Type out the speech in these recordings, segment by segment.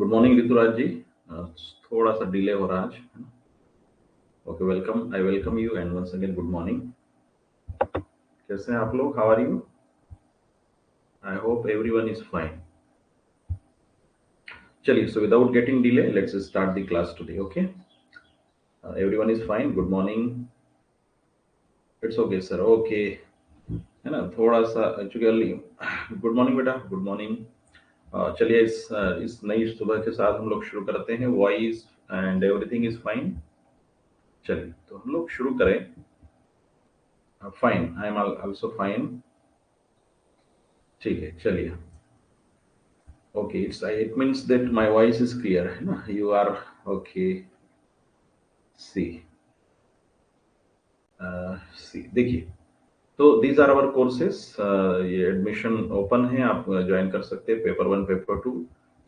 Good morning Rituraj जी। थोड़ा सा delay हो रहा है आज। Okay, welcome. I welcome you and once again good morning. कैसे हैं आप लोग? How are you? I hope everyone is fine. चलिए, so without getting delay let's start the class today. Okay, everyone is fine. Good morning. It's okay sir. Okay, है ना, थोड़ा सा actually early. Good morning बेटा, good morning. चलिए, इस नई सुबह के साथ हम लोग शुरू करते हैं। Voice and everything is fine. चलिए, तो हम लोग शुरू करें। Fine, I am also fine. ठीक है, चलिए। Okay, it means that my voice is clear, है ना? You are okay. See see देखिए, तो दीज आर आवर कोर्सेस। ये एडमिशन ओपन है, आप ज्वाइन कर सकते हैं पेपर 1 पेपर 2,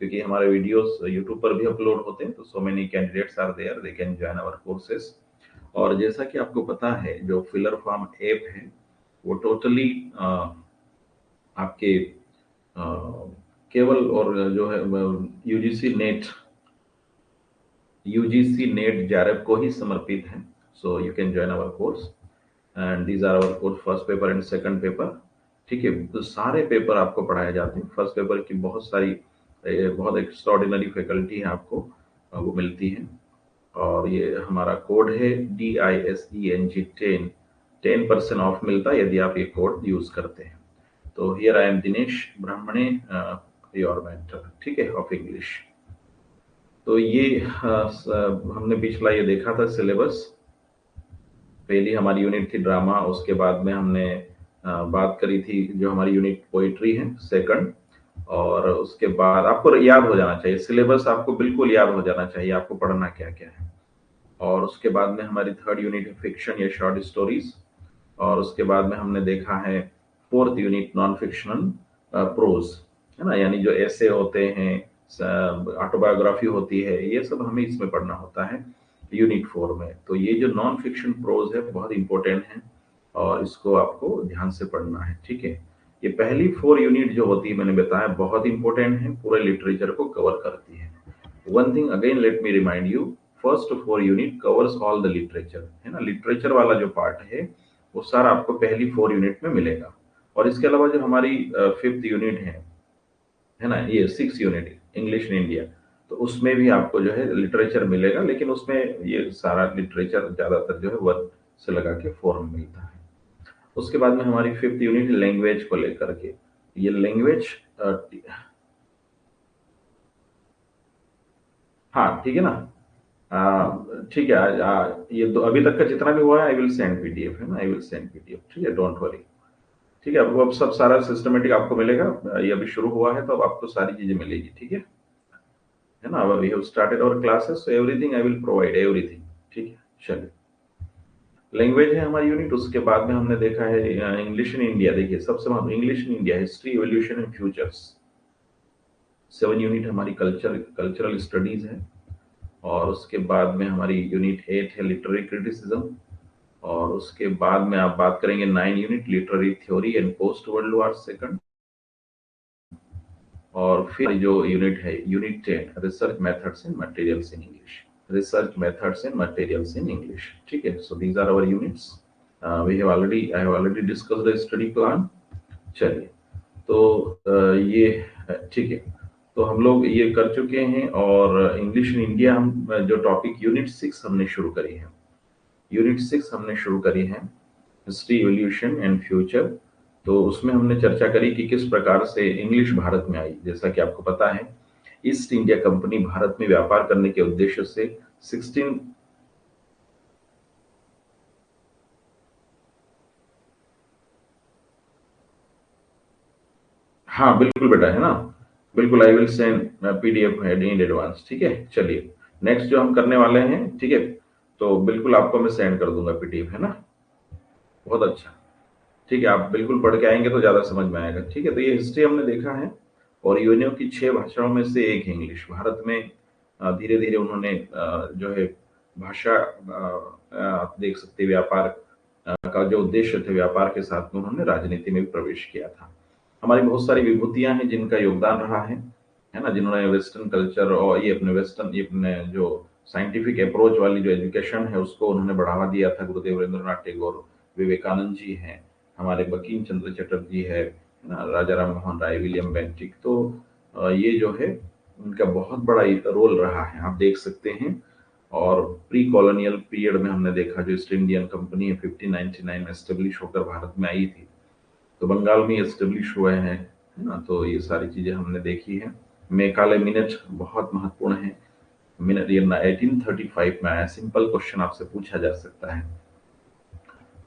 क्योंकि हमारे वीडियोस यूट्यूब पर भी अपलोड होते हैं, तो so many candidates are there, they can join our courses. और जैसा कि आपको पता है, जो फिलर फॉर्म ऐप है वो टोटली आपके केवल और जो है UGC NET UGC NET JRF को ही समर्पित है। So you can join our course and these are our course, first paper and second paper. ठीक है, तो सारे पेपर आपको पढ़ाए जाते हैं। फर्स्ट पेपर की बहुत सारी बहुत एक्स्ट्रॉर्डिनरी फैकल्टी है आपको, वो मिलती है। और ये हमारा कोड है DISENG 10। 10% ऑफ मिलता है यदि आप ये कोड यूज करते हैं। तो हियर आई एम दिनेश ब्राह्मणे, योर मेंटर, ठीक है, ऑफ इंग्लिश। तो ये हमने पिछला ये देखा था सिलेबस। पहली हमारी यूनिट थी ड्रामा, उसके बाद में हमने बात करी थी जो हमारी यूनिट पोइट्री है, सेकंड। और उसके बाद आपको याद हो जाना चाहिए सिलेबस, आपको बिल्कुल याद हो जाना चाहिए आपको पढ़ना क्या क्या है। और उसके बाद में हमारी थर्ड यूनिट है फिक्शन या शॉर्ट स्टोरीज। और उसके बाद में हमने देखा है fourth unit non fictional prose, है ना, यानी जो ऐसे होते हैं, ऑटोबायोग्राफी होती है, ये सब हमें इसमें पढ़ना होता है यूनिट 4 में। तो ये जो नॉन फिक्शन प्रोज है बहुत इंपॉर्टेंट है और इसको आपको ध्यान से पढ़ना है, ठीक है। ये पहली 4 यूनिट जो होती है, मैंने बताया, बहुत इंपॉर्टेंट है, पूरे लिटरेचर को कवर करती है। One thing again let me remind you, first 4 unit covers all the literature, है ना। लिटरेचर वाला जो पार्ट है वो सारा आपको पहली 4 यूनिट में मिलेगा। और इसके अलावा जो हमारी 5th यूनिट है ना, ये 6 यूनिट इंग्लिश इन इंडिया, तो उसमें भी आपको जो है लिटरेचर मिलेगा, लेकिन उसमें ये सारा लिटरेचर ज्यादातर जो है 1 से लगा के 4 में मिलता है। उसके बाद में हमारी 5th यूनिट लैंग्वेज को लेकर के, ये लैंग्वेज, हाँ ठीक है ना। ठीक है, ये तो अभी तक का जितना भी हुआ है आई विल सेंड पीडीएफ, है ना, आई विल सेंड पीडीएफ, ठीक है, डोंट वरी। ठीक है, अब सब सारा सिस्टमेटिक आपको मिलेगा। ये अभी शुरू हुआ है तो अब आपको सारी चीजें मिलेगी, ठीक है ना। We have started our classes, so everything I will provide everything, ठीक है। चलिए, लैंग्वेज है हमारी यूनिट। उसके बाद में हमने देखा है इंग्लिश इन इंडिया। देखिए, सबसे महत्व English in India, history, evolution and futures. 7 unit हमारी कल्चरल स्टडीज है। और उसके बाद में हमारी यूनिट 8 है लिटरेरी क्रिटिसिज्म। और उसके बाद में आप बात करेंगे 9 unit literary theory and post world war second. और फिर जो यूनिट है unit 10, research methods and materials in English. Research methods and materials in English, ठीक है। So these are our units. I have already discussed the study plan. चलिए, तो ये ठीक है, तो हम लोग ये कर चुके हैं। और इंग्लिश इन इंडिया हम जो टॉपिक यूनिट 6 हमने शुरू करी है, यूनिट 6 हमने शुरू करी है, हिस्ट्री, इवोल्यूशन एंड फ्यूचर। तो उसमें हमने चर्चा करी कि किस प्रकार से इंग्लिश भारत में आई। जैसा कि आपको पता है, ईस्ट इंडिया कंपनी भारत में व्यापार करने के उद्देश्य से 16। हाँ बिल्कुल बेटा, है ना, बिल्कुल, I will send PDF in advance, ठीक है। चलिए, नेक्स्ट जो हम करने वाले हैं, ठीक है, तो बिल्कुल आपको मैं सेंड कर दूंगा पीडीएफ, है ना। बहुत अच्छा, ठीक है, आप बिल्कुल पढ़ के आएंगे तो ज्यादा समझ में आएगा, ठीक है। तो ये हिस्ट्री हमने देखा है। और यूएनओ की 6 भाषाओं में से एक है इंग्लिश। भारत में धीरे धीरे उन्होंने जो है भाषा, आप देख सकते हैं, व्यापार का जो उद्देश्य थे, व्यापार के साथ में उन्होंने राजनीति में भी प्रवेश किया था। हमारी बहुत सारी विभूतियां हैं जिनका योगदान रहा है। है ना, जिन्होंने वेस्टर्न कल्चर और ये अपने जो साइंटिफिक अप्रोच वाली जो एजुकेशन है उसको उन्होंने बढ़ावा दिया था। गुरुदेव रवींद्रनाथ टैगोर, विवेकानंद जी हैं, हमारे बंकिम चंद्र चटर्जी है ना, राजा राम मोहन राय, विलियम बेंटिक। तो ये जो है उनका बहुत बड़ा रोल रहा है, आप देख सकते हैं। और प्री कॉलोनियल पीरियड में हमने देखा जो ईस्ट इंडियन कंपनी है 1599 में एस्टेब्लिश होकर भारत में आई थी, तो बंगाल में एस्टेब्लिश हुए हैं, है ना। तो ये सारी चीजें हमने देखी है। मेकाले मिनट बहुत महत्वपूर्ण है। मिनट ये 1835 में आया। सिंपल क्वेश्चन आपसे पूछा जा सकता है,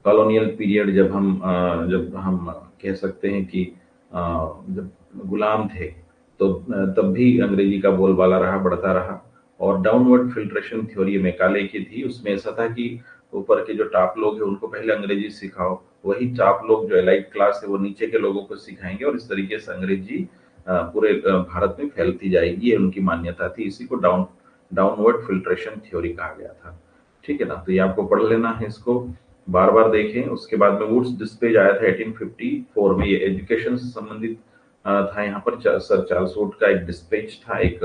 कॉलोनियल पीरियड जब हम कह सकते हैं कि जब गुलाम थे, तो तब भी अंग्रेजी का बोलबाला रहा, बढ़ता रहा। और डाउनवर्ड फिल्ट्रेशन थ्योरी मैकाले की थी, उसमें ऐसा था कि ऊपर के जो टॉप लोग हैं उनको पहले अंग्रेजी सिखाओ, वही टॉप लोग जो एलाइट क्लास है वो नीचे के लोगों को सिखाएंगे, और इस तरीके से अंग्रेजी पूरे भारत में फैलती जाएगी, ये उनकी मान्यता थी। इसी को डाउनवर्ड फिल्ट्रेशन थ्योरी कहा गया था। ठीक है ना, तो ये आपको पढ़ लेना है, इसको बार बार देखें। उसके बाद में वुड्स डिस्पेज आया था 1854 में, ये एजुकेशन से संबंधित था। यहाँ पर सर चार्ल्स वुड का एक डिस्पेच था, एक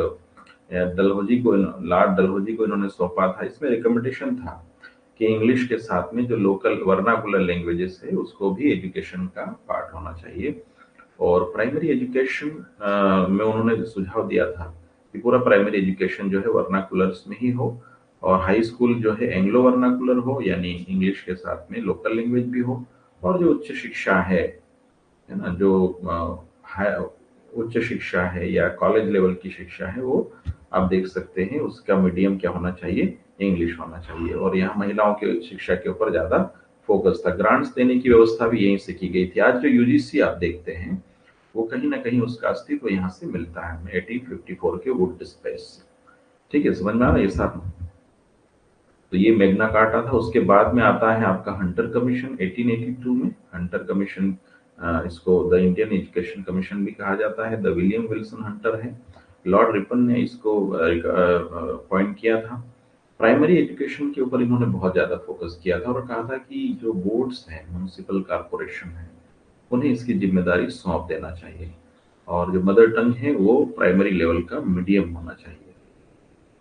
डलहौजी को, लॉर्ड डलहौजी को इन्होंने सौंपा था। इसमें रिकमेंडेशन था कि इंग्लिश के साथ में जो लोकल वर्नाकुलर लैंग्वेजेस है उसको भी एजुकेशन का पार्ट होना चाहिए। और प्राइमरी एजुकेशन में उन्होंने सुझाव दिया था कि पूरा प्राइमरी एजुकेशन जो है वर्नाकुलर्स में ही हो, और हाई स्कूल जो है एंग्लो वर्नाकुलर हो, यानी इंग्लिश के साथ में लोकल लैंग्वेज भी हो। और जो उच्च शिक्षा है ना, जो उच्च शिक्षा है या कॉलेज लेवल की शिक्षा है, वो आप देख सकते हैं उसका मीडियम क्या होना चाहिए, इंग्लिश होना चाहिए। और यहाँ महिलाओं के शिक्षा के ऊपर ज्यादा फोकस था। ग्रांट्स देने की व्यवस्था भी यहीं से की गई थी। आज जो यूजीसी आप देखते हैं वो कहीं ना कहीं उसका अस्तित्व यहाँ से मिलता है, 1854 के वुड डिस्पेच। ठीक है, समझ में आ रहा है ये साहब। तो ये मैग्ना कार्टा था। उसके बाद में आता है आपका हंटर कमीशन 1882 में। हंटर कमीशन, इसको द इंडियन एजुकेशन कमीशन भी कहा जाता है। द विलियम विल्सन हंटर है, लॉर्ड रिपन ने इसको पॉइंट किया था। प्राइमरी एजुकेशन के ऊपर इन्होंने बहुत ज्यादा फोकस किया था, और कहा था कि जो बोर्ड्स हैं, म्यूनिसिपल कॉरपोरेशन है, उन्हें इसकी जिम्मेदारी सौंप देना चाहिए, और जो मदर टंग है वो प्राइमरी लेवल का मीडियम होना चाहिए।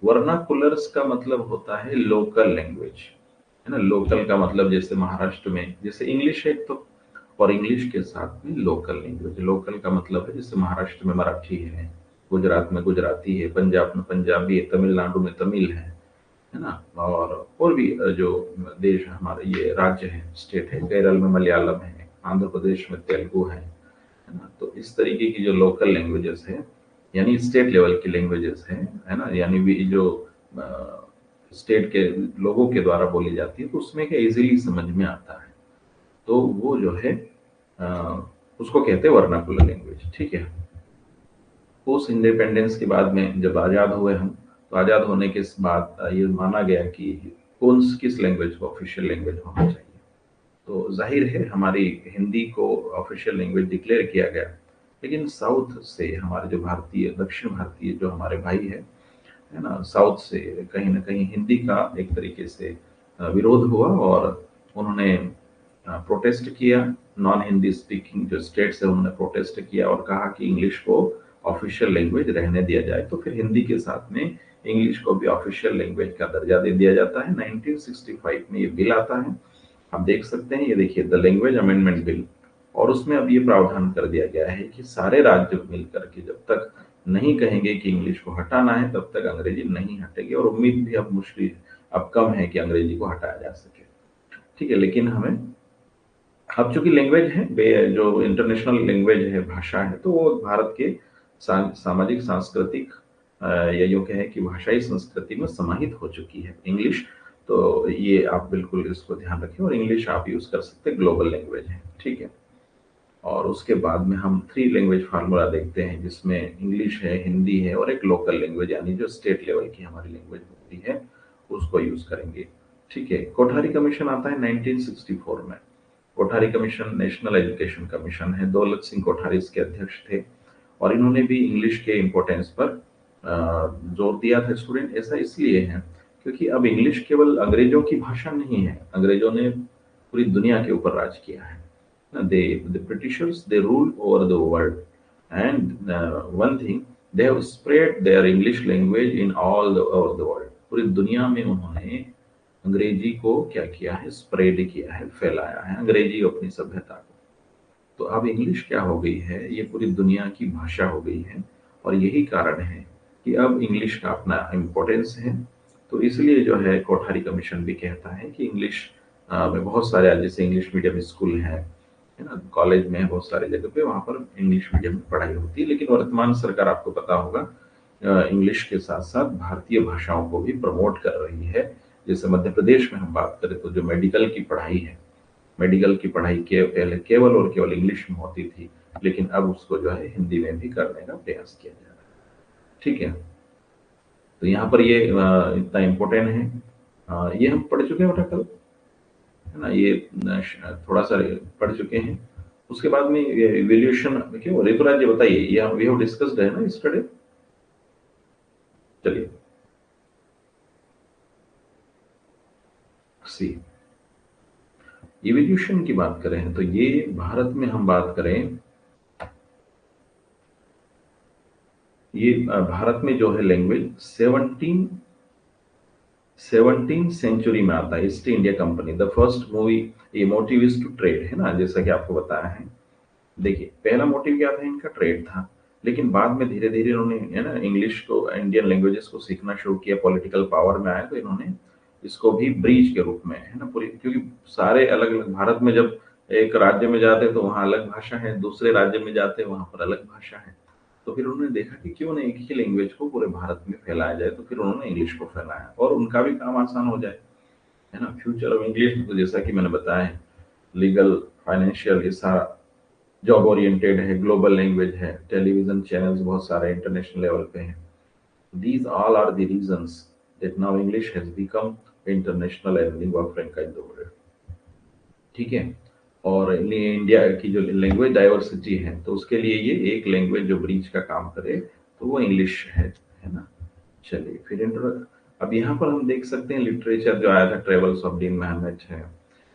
वर्नाकुलर्स का मतलब होता है लोकल लैंग्वेज, है ना। लोकल का मतलब जैसे महाराष्ट्र में जैसे इंग्लिश है तो, और इंग्लिश के साथ में लोकल लैंग्वेज। लोकल का मतलब है जैसे महाराष्ट्र में मराठी है, गुजरात में गुजराती है, पंजाब में पंजाबी है, तमिलनाडु में तमिल है ना। और भी जो देश हमारे ये राज्य है, स्टेट है, केरल में मलयालम है, आंध्र प्रदेश में तेलुगु है ना। तो इस तरीके की जो लोकल लैंग्वेजेस है, यानी स्टेट लेवल की लैंग्वेजेस है ना, यानी भी जो स्टेट के लोगों के द्वारा बोली जाती है, तो उसमें क्या इजीली समझ में आता है, तो वो जो है अ, उसको कहते हैं वर्नाकुलर लैंग्वेज। ठीक है। पोस्ट इंडिपेंडेंस के बाद में जब आज़ाद हुए हम, तो आज़ाद होने के बाद ये माना गया कि कौन किस लैंग्वेज को ऑफिशियल लैंग्वेज होना चाहिए। तो जाहिर है हमारी हिंदी को ऑफिशियल लैंग्वेज डिक्लेयर किया गया, लेकिन साउथ से हमारे जो भारतीय, दक्षिण भारतीय जो हमारे भाई है ना, साउथ से कहीं ना कहीं हिंदी का एक तरीके से विरोध हुआ, और उन्होंने प्रोटेस्ट किया। नॉन हिंदी स्पीकिंग जो स्टेट्स है उन्होंने प्रोटेस्ट किया और कहा कि इंग्लिश को ऑफिशियल लैंग्वेज रहने दिया जाए। तो फिर हिंदी के साथ में इंग्लिश को भी ऑफिशियल लैंग्वेज का दर्जा दे दिया जाता है। 1965 में ये बिल आता है, आप देख सकते हैं, ये देखिए द लैंग्वेज अमेंडमेंट बिल। और उसमें अब ये प्रावधान कर दिया गया है कि सारे राज्य मिलकर के जब तक नहीं कहेंगे कि इंग्लिश को हटाना है, तब तक अंग्रेजी नहीं हटेगी। और उम्मीद भी अब मुश्किल, अब कम है कि अंग्रेजी को हटाया जा सके। ठीक है, लेकिन हमें अब चूंकि लैंग्वेज है, जो इंटरनेशनल लैंग्वेज है, भाषा है, तो वो भारत के सामाजिक सांस्कृतिक या यूं कहें कि भाषाई संस्कृति में समाहित हो चुकी है इंग्लिश। तो ये आप बिल्कुल इसको ध्यान रखें, और इंग्लिश आप यूज कर सकते हैं, ग्लोबल लैंग्वेज है। ठीक है। और उसके बाद में हम थ्री लैंग्वेज फार्मूला देखते हैं, जिसमें इंग्लिश है, हिंदी है, और एक लोकल लैंग्वेज यानी जो स्टेट लेवल की हमारी लैंग्वेज होती है उसको यूज करेंगे। ठीक है। कोठारी कमीशन आता है 1964 में। Kothari commission national education commission है, दौलत सिंह कोठारी इसके अध्यक्ष थे, और इन्होंने भी इंग्लिश के इम्पोर्टेंस पर जोर दिया था। स्टूडेंट, ऐसा इसलिए है क्योंकि अब इंग्लिश केवल अंग्रेजों की भाषा नहीं है, अंग्रेजों ने पूरी दुनिया के ऊपर राज किया है। The Britishers, they ruled over the world, and one thing, they have spread their English language in all over the world. पूरी दुनिया में उन्होंने अंग्रेजी को क्या किया है, स्प्रेड किया है, फैलाया है अंग्रेजी अपनी सभ्यता को। तो अब इंग्लिश क्या हो गई है, ये पूरी दुनिया की भाषा हो गई है। और यही कारण है कि अब इंग्लिश का अपना इम्पोर्टेंस है। तो इसलिए जो है कोठारी कमीशन भी कहता है कि इंग्लिश में बहुत सारे, जैसे इंग्लिश मीडियम स्कूल है ना, कॉलेज में बहुत सारे जगह पे वहाँ पर इंग्लिश मीडियम में पढ़ाई होती है। लेकिन वर्तमान सरकार, आपको पता होगा, इंग्लिश के साथ साथ भारतीय भाषाओं को भी प्रमोट कर रही है। जैसे मध्य प्रदेश में हम बात करें तो जो मेडिकल की पढ़ाई है, मेडिकल की पढ़ाई के पहले केवल और केवल इंग्लिश में होती थी, लेकिन अब उसको जो है हिंदी में भी करने का प्रयास किया जा रहा है। ठीक है, तो यहाँ पर ये इतना इम्पोर्टेंट है। ये हम पढ़ चुके हैं बेटा कल, है ना, ये थोड़ा सा पढ़ चुके हैं। उसके बाद में इवोल्यूशन, क्यों ऋतुराज जी बताइए, ये वी हैव डिस्कस्ड है ना स्टडी। चलिए सी, इवोल्यूशन की बात करें तो ये भारत में हम बात करें, ये भारत में जो है लैंग्वेज 17 सेंचुरी में आता है। East India company, the first movie, ये मोटिव इज टू ट्रेड, है ना, जैसा कि आपको बताया है। देखिए पहला मोटिव क्या था, इनका ट्रेड था। लेकिन बाद में धीरे धीरे इन्होंने, है ना, इंग्लिश को, इंडियन लैंग्वेजेस को सीखना शुरू किया। पॉलिटिकल पावर में आया तो इन्होंने इसको भी ब्रिज के रूप में, है ना, पूरी, क्योंकि सारे अलग अलग भारत में जब एक राज्य में जाते हैं तो वहाँ अलग भाषा है, दूसरे राज्य में जाते हैं वहाँ पर अलग भाषा है। तो फिर उन्होंने देखा कि क्यों ना एक ही लैंग्वेज को पूरे भारत में फैलाया जाए, तो फिर उन्होंने इंग्लिश को फैलाया और उनका भी काम आसान हो जाए, है ना। फ्यूचर ऑफ इंग्लिश, तो जैसा कि मैंने बताया है, लीगल, फाइनेंशियल, ये सारा जॉब ओरिएंटेड है, ग्लोबल लैंग्वेज है, टेलीविजन चैनल्स बहुत सारे इंटरनेशनल लेवल पे हैं। These all are the reasons that now English has become international and lingua franca in the world. ठीक है, और इंडिया की जो लैंग्वेज डाइवर्सिटी है, तो उसके लिए ये एक लैंग्वेज जो ब्रिज का काम करे तो वो इंग्लिश है ना। चलिए फिर इंटर, अब यहाँ पर हम देख सकते हैं लिटरेचर जो आया था, ट्रेवल्स ऑफ डीन महमेट है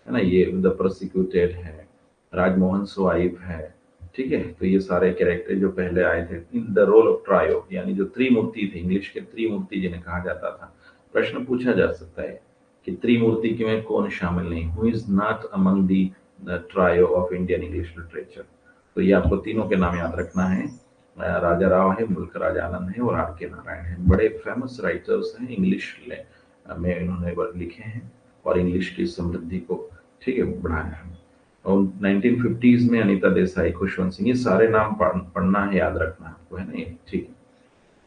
ना, ये द प्रोसिक्यूटेड है, राजमोहन स्वाइप है। ठीक है, तो ये सारे कैरेक्टर जो पहले आए थे, in the role of trio, यानी जो त्रिमूर्ति थे, इंग्लिश के त्रिमूर्ति जिन्हें कहा जाता था। प्रश्न पूछा जा सकता है कि त्रिमूर्ति की में कौन शामिल नहीं, who is not among the trio of Indian English literature. तो ये आपको तीनों के नाम याद रखना है। राजा राव है, मुल्क राज आनंद है और आर के नारायण है। बड़े फेमस राइटर्स हैं इंग्लिश में, इन्होंने वर्क लिखे हैं और इंग्लिश की समृद्धि को, ठीक है, बढ़ाया है। और 1950s में अनीता देसाई, खुशवंत सिंह, ये सारे नाम पढ़ना है, याद रखना है आपको, है ना ये। ठीक है,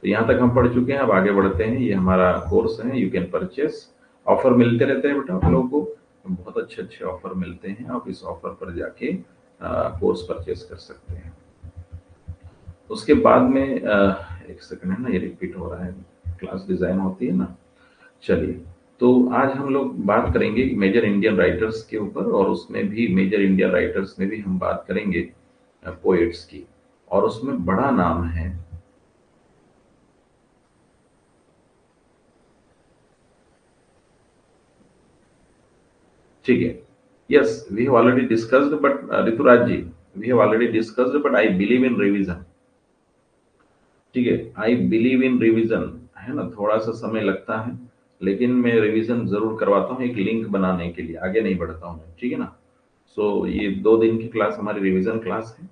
तो यहाँ तक हम पढ़ चुके हैं, अब आगे बढ़ते हैं। ये हमारा कोर्स है, यू कैन परचेस। ऑफर मिलते रहते हैं बेटा आप लोगों को, बहुत अच्छे अच्छे ऑफर मिलते हैं। आप इस ऑफर पर जाके कोर्स परचेस कर सकते हैं। उसके बाद में एक सेकंड, है ना, ये रिपीट हो रहा है, क्लास डिजाइन होती है ना। चलिए, तो आज हम लोग बात करेंगे मेजर इंडियन राइटर्स के ऊपर, और उसमें भी मेजर इंडियन राइटर्स में भी हम बात करेंगे पोएट्स की, और उसमें बड़ा नाम है, ठीक है। Yes, we have already discussed, but Rituraj ji, we have already discussed, but I believe in revision. ठीक है, आई बिलीव इन रिवीजन, है ना, थोड़ा सा समय लगता है, लेकिन मैं रिवीजन जरूर करवाता हूँ, एक लिंक बनाने के लिए आगे नहीं बढ़ता हूँ मैं, ठीक है ना। सो ये 2 दिन की क्लास हमारी रिवीजन क्लास है।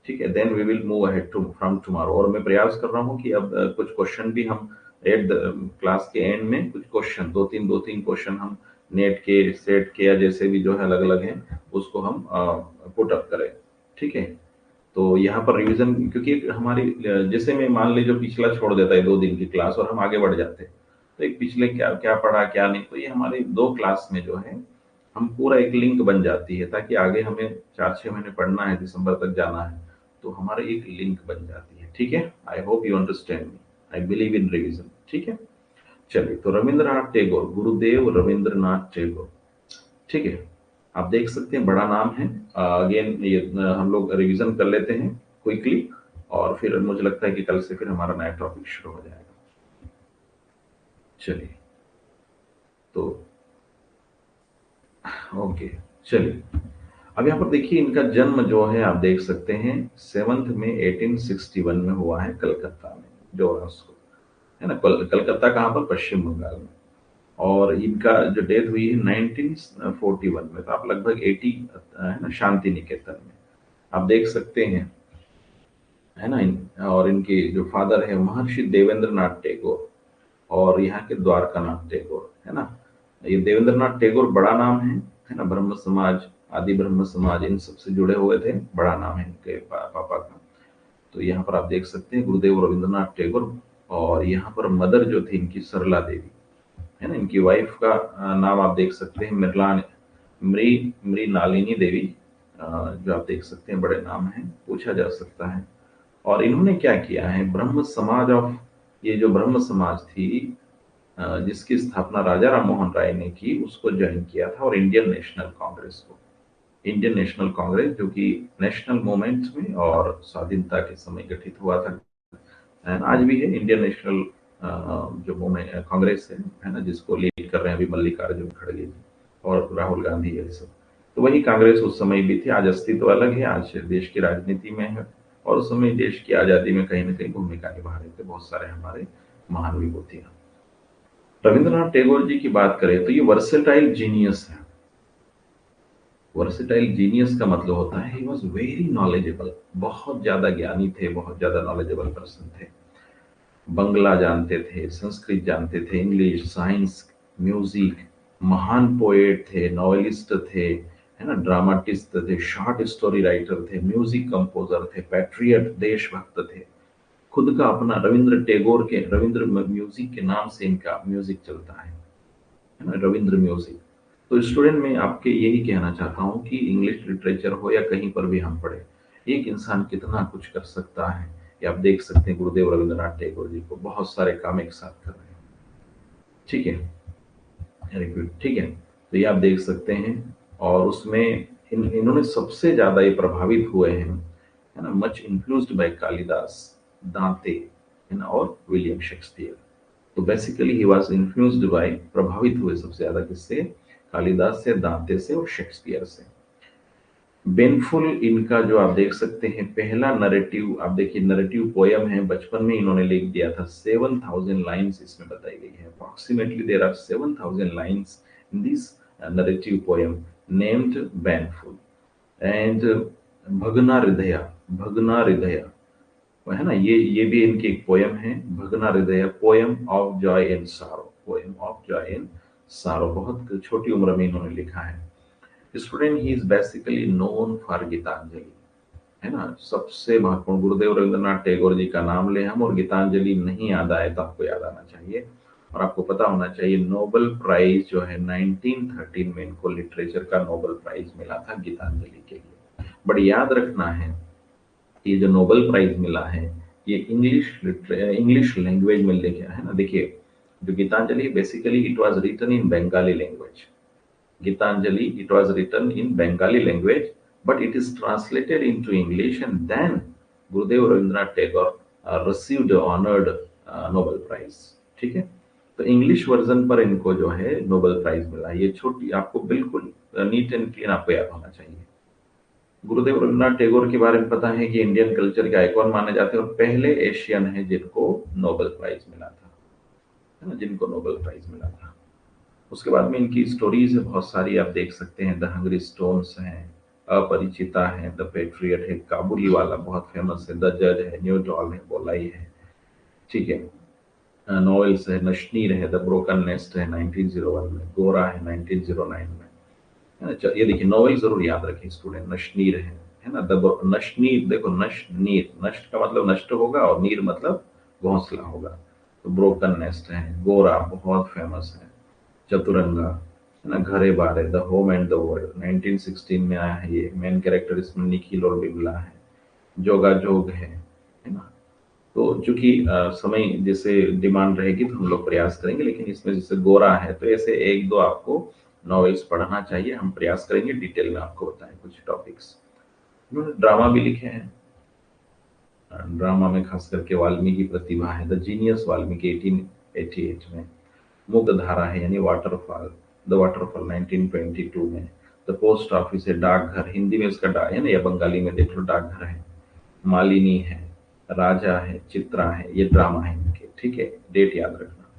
ठीक है, then we will move ahead to from tomorrow. और मैं प्रयास कर रहा हूँ कि अब कुछ क्वेश्चन भी हम एट द क्लास के एंड में, कुछ क्वेश्चन, दो तीन क्वेश्चन हम नेट के, सेट के, या जैसे भी जो है अलग अलग हैं, उसको हम पुट अप करें। ठीक है, तो यहाँ पर रिवीजन, क्योंकि हमारी जैसे मैं मान लीजिए पिछला छोड़ देता है 2 दिन की क्लास और हम आगे बढ़ जाते हैं, तो एक पिछले क्या क्या पढ़ा क्या नहीं, तो ये हमारे 2 क्लास में जो है हम पूरा एक लिंक बन जाती है, ताकि आगे हमें 4-6 महीने पढ़ना है, दिसंबर तक जाना है, तो हमारे एक लिंक बन जाती है। ठीक है, I hope you understand me, I believe in revision. ठीक है, चलिए, तो रविंद्रनाथ टैगोर, गुरुदेव रविंद्रनाथ टैगोर। ठीक है, आप देख सकते हैं बड़ा नाम है। अगेन ये हम लोग रिवीजन कर लेते हैं क्विकली, और फिर मुझे लगता है कि कल से फिर हमारा नया टॉपिक शुरू हो जाएगा। चलिए, तो ओके, चलिए, अब यहाँ पर देखिए इनका जन्म जो है आप देख सकते हैं 7 मई 1861 में हुआ है कलकत्ता में। जोरास्को, है ना। कलकत्ता कहाँ पर? पश्चिम बंगाल में। और इनका जो डेथ हुई है 1941 में, तो आप लगभग 80, है ना, शांति निकेतन में आप देख सकते हैं, है ना। और इनके जो फादर है महर्षि देवेंद्र नाथ टैगोर, और यहाँ के द्वारका नाथ टैगोर, है ना। ये देवेंद्र नाथ टैगोर बड़ा नाम है ना। ब्रह्म समाज, आदि ब्रह्म समाज, इन सबसे जुड़े हुए थे, बड़ा नाम है इनके पापा का। तो यहाँ पर आप देख सकते हैं गुरुदेव रविंद्रनाथ टैगोर। और यहाँ पर मदर जो थी इनकी सरला देवी, है ना। इनकी वाइफ का नाम आप देख सकते हैं मृणालिनी देवी, जो आप देख सकते हैं, बड़े नाम है, पूछा जा सकता है। और इन्होंने क्या किया है, ब्रह्म समाज ऑफ, ये जो ब्रह्म समाज थी, जिसकी स्थापना राजा राम मोहन राय ने की, उसको ज्वाइन किया था। और इंडियन नेशनल कांग्रेस को, इंडियन नेशनल कांग्रेस जो कि नेशनल मूवमेंट में और स्वाधीनता के समय गठित हुआ था, एंड आज भी है इंडियन नेशनल जो मूवमेंट कांग्रेस है ना, जिसको लीड कर रहे हैं अभी मल्लिकार्जुन खड़गे जी और राहुल गांधी, ये सब। तो वही कांग्रेस उस समय भी थी, आज अस्तित्व अलग है, आज देश की राजनीति में है। और उस समय देश की आजादी में कहीं ना कहीं भूमिका निभा रहे थे बहुत सारे हमारे महान विभूतियां। रविंद्रनाथ टैगोर जी की बात करें तो ये वर्सेटाइल जीनियस है। वर्सेटाइल जीनियस का मतलब होता है ही वॉज वेरी नॉलेजेबल, बहुत ज्यादा ज्ञानी थे, बहुत ज्यादा नॉलेजेबल पर्सन थे। बंगला जानते थे, संस्कृत जानते थे, इंग्लिश, साइंस, म्यूजिक, महान पोएट थे, नॉवेलिस्ट थे, है ना, ड्रामाटिस्ट थे, शॉर्ट स्टोरी राइटर थे, म्यूजिक कंपोजर थे, पैट्रियट, देशभक्त थे। खुद का अपना रविंद्र टैगोर के, रविंद्र म्यूजिक के नाम से इनका म्यूजिक चलता है ना, रविंद्र म्यूजिक। तो स्टूडेंट मैं आपके यही कहना चाहता हूँ कि इंग्लिश लिटरेचर हो या कहीं पर भी हम पढ़े, एक इंसान कितना कुछ कर सकता है, ये आप देख सकते हैं गुरुदेव रविंद्रनाथ टैगोर जी को बहुत सारे काम एक साथ कर रहे हैं। ठीक है, वेरी गुड, ठीक है। तो ये आप देख सकते हैं। और उसमें इन्होंने सबसे ज्यादा ये प्रभावित हुए हैं, है ना, मच इन्फ्लुएंस्ड बाय कालिदास, दांते, है ना, और विलियम शेक्सपियर। तो basically he was influenced by, प्रभावित हुए सबसे ज्यादा किससे? कालिदास से, दांते से और शेक्सपियर से। बेनफुल इनका जो आप देख सकते हैं पहला नरेटिव, आप देखिए नरेटिव पोयम है, बचपन में इन्होंने लिख दिया था। 7000 लाइन्स इसमें बताई गई है। Approximately there are 7000 lines in this narrative poem named बेनफुल। एंड भगना हृदय, भगना हृदय, है ना, ये भी इनकी एक पोयम है, Bhagna Hriday, poem of joy and sorrow, poem of joy and sorrow, बहुत छोटी उम्र में इन्होंने लिखा है। Student he is basically known for Gitanjali, है ना, सबसे महत्वपूर्ण। गुरुदेव रविंद्रनाथ टैगोर जी का नाम ले हम और गीतांजलि नहीं याद आए तो आपको याद आना चाहिए। और आपको पता होना चाहिए नोबेल प्राइज जो है 1913 में इनको लिटरेचर का नोबेल प्राइज मिला था गीतांजलि के लिए। बट याद रखना है, ये जो नोबेल प्राइज मिला है ये इंग्लिश लैंग्वेज में लिखा है ना। देखिए जो Gitanjali basically it was written in Bengali language, Gitanjali, it was written in Bengali language, but it is translated into English, and then Gurudev Rabindranath Tagore received the honored Nobel Prize। ठीक है, तो English version पर इनको जो है Nobel prize मिला। ये छोटी आपको बिल्कुल नीट एंड क्लीन आपको याद होना चाहिए। गुरुदेव रविन्द्रनाथ टैगोर के बारे में पता है कि इंडियन कल्चर के आइकॉन माने जाते हैं और पहले एशियन है जिनको नोबेल प्राइज मिला था, है ना, जिनको नोबेल प्राइज मिला था। उसके बाद में इनकी स्टोरीज है बहुत सारी, आप देख सकते हैं। द हंग्री स्टोन्स हैं, अपरिचिता है, द पेट्रियट है, काबुली वाला बहुत फेमस है, द जज है, न्यू डॉल है, बोलाई है, ठीक है। नॉवेल्स है, नशनीर है, द ब्रोकन नेस्ट है 1901 में, गोरा है 1909 में, है ना। ये देखिए नॉवेल जरूर याद रखें स्टूडेंट, नशनीर है ना, द नशनीर, देखो नशनीर, नष्ट का मतलब नष्ट होगा और नीर मतलब घोंसला होगा। तो ब्रोकन नेस्ट है, गोरा बहुत फेमस है, चतुरंगा, है ना, घरे बारे, the home and the world 1916 में आया है। ये मेन कैरेक्टर इसमें निखिल और बिमला है, जोगा जोग है ना। तो चूंकि समय जैसे डिमांड रहेगी तो हम लोग प्रयास करेंगे, लेकिन इसमें जैसे गोरा है तो ऐसे एक दो आपको नॉवेल्स पढ़ना चाहिए। हम प्रयास करेंगे डिटेल में आपको बताएं कुछ टॉपिक्स। उन्होंने ड्रामा भी लिखे हैं, ड्रामा में खास करके वाल्मीकि प्रतिभा है, द जीनियस वाल्मीकि 1888 में, मुग्धधारा है यानी वाटरफॉल, द वाटरफॉल 1922 में, द पोस्ट ऑफिस है, डाकघर, हिंदी में इसका डाक है ना, या बंगाली में देख लो डाकघर है, मालिनी है, राजा है, चित्रा है, ये ड्रामा है इनके, ठीक है, डेट याद रखना।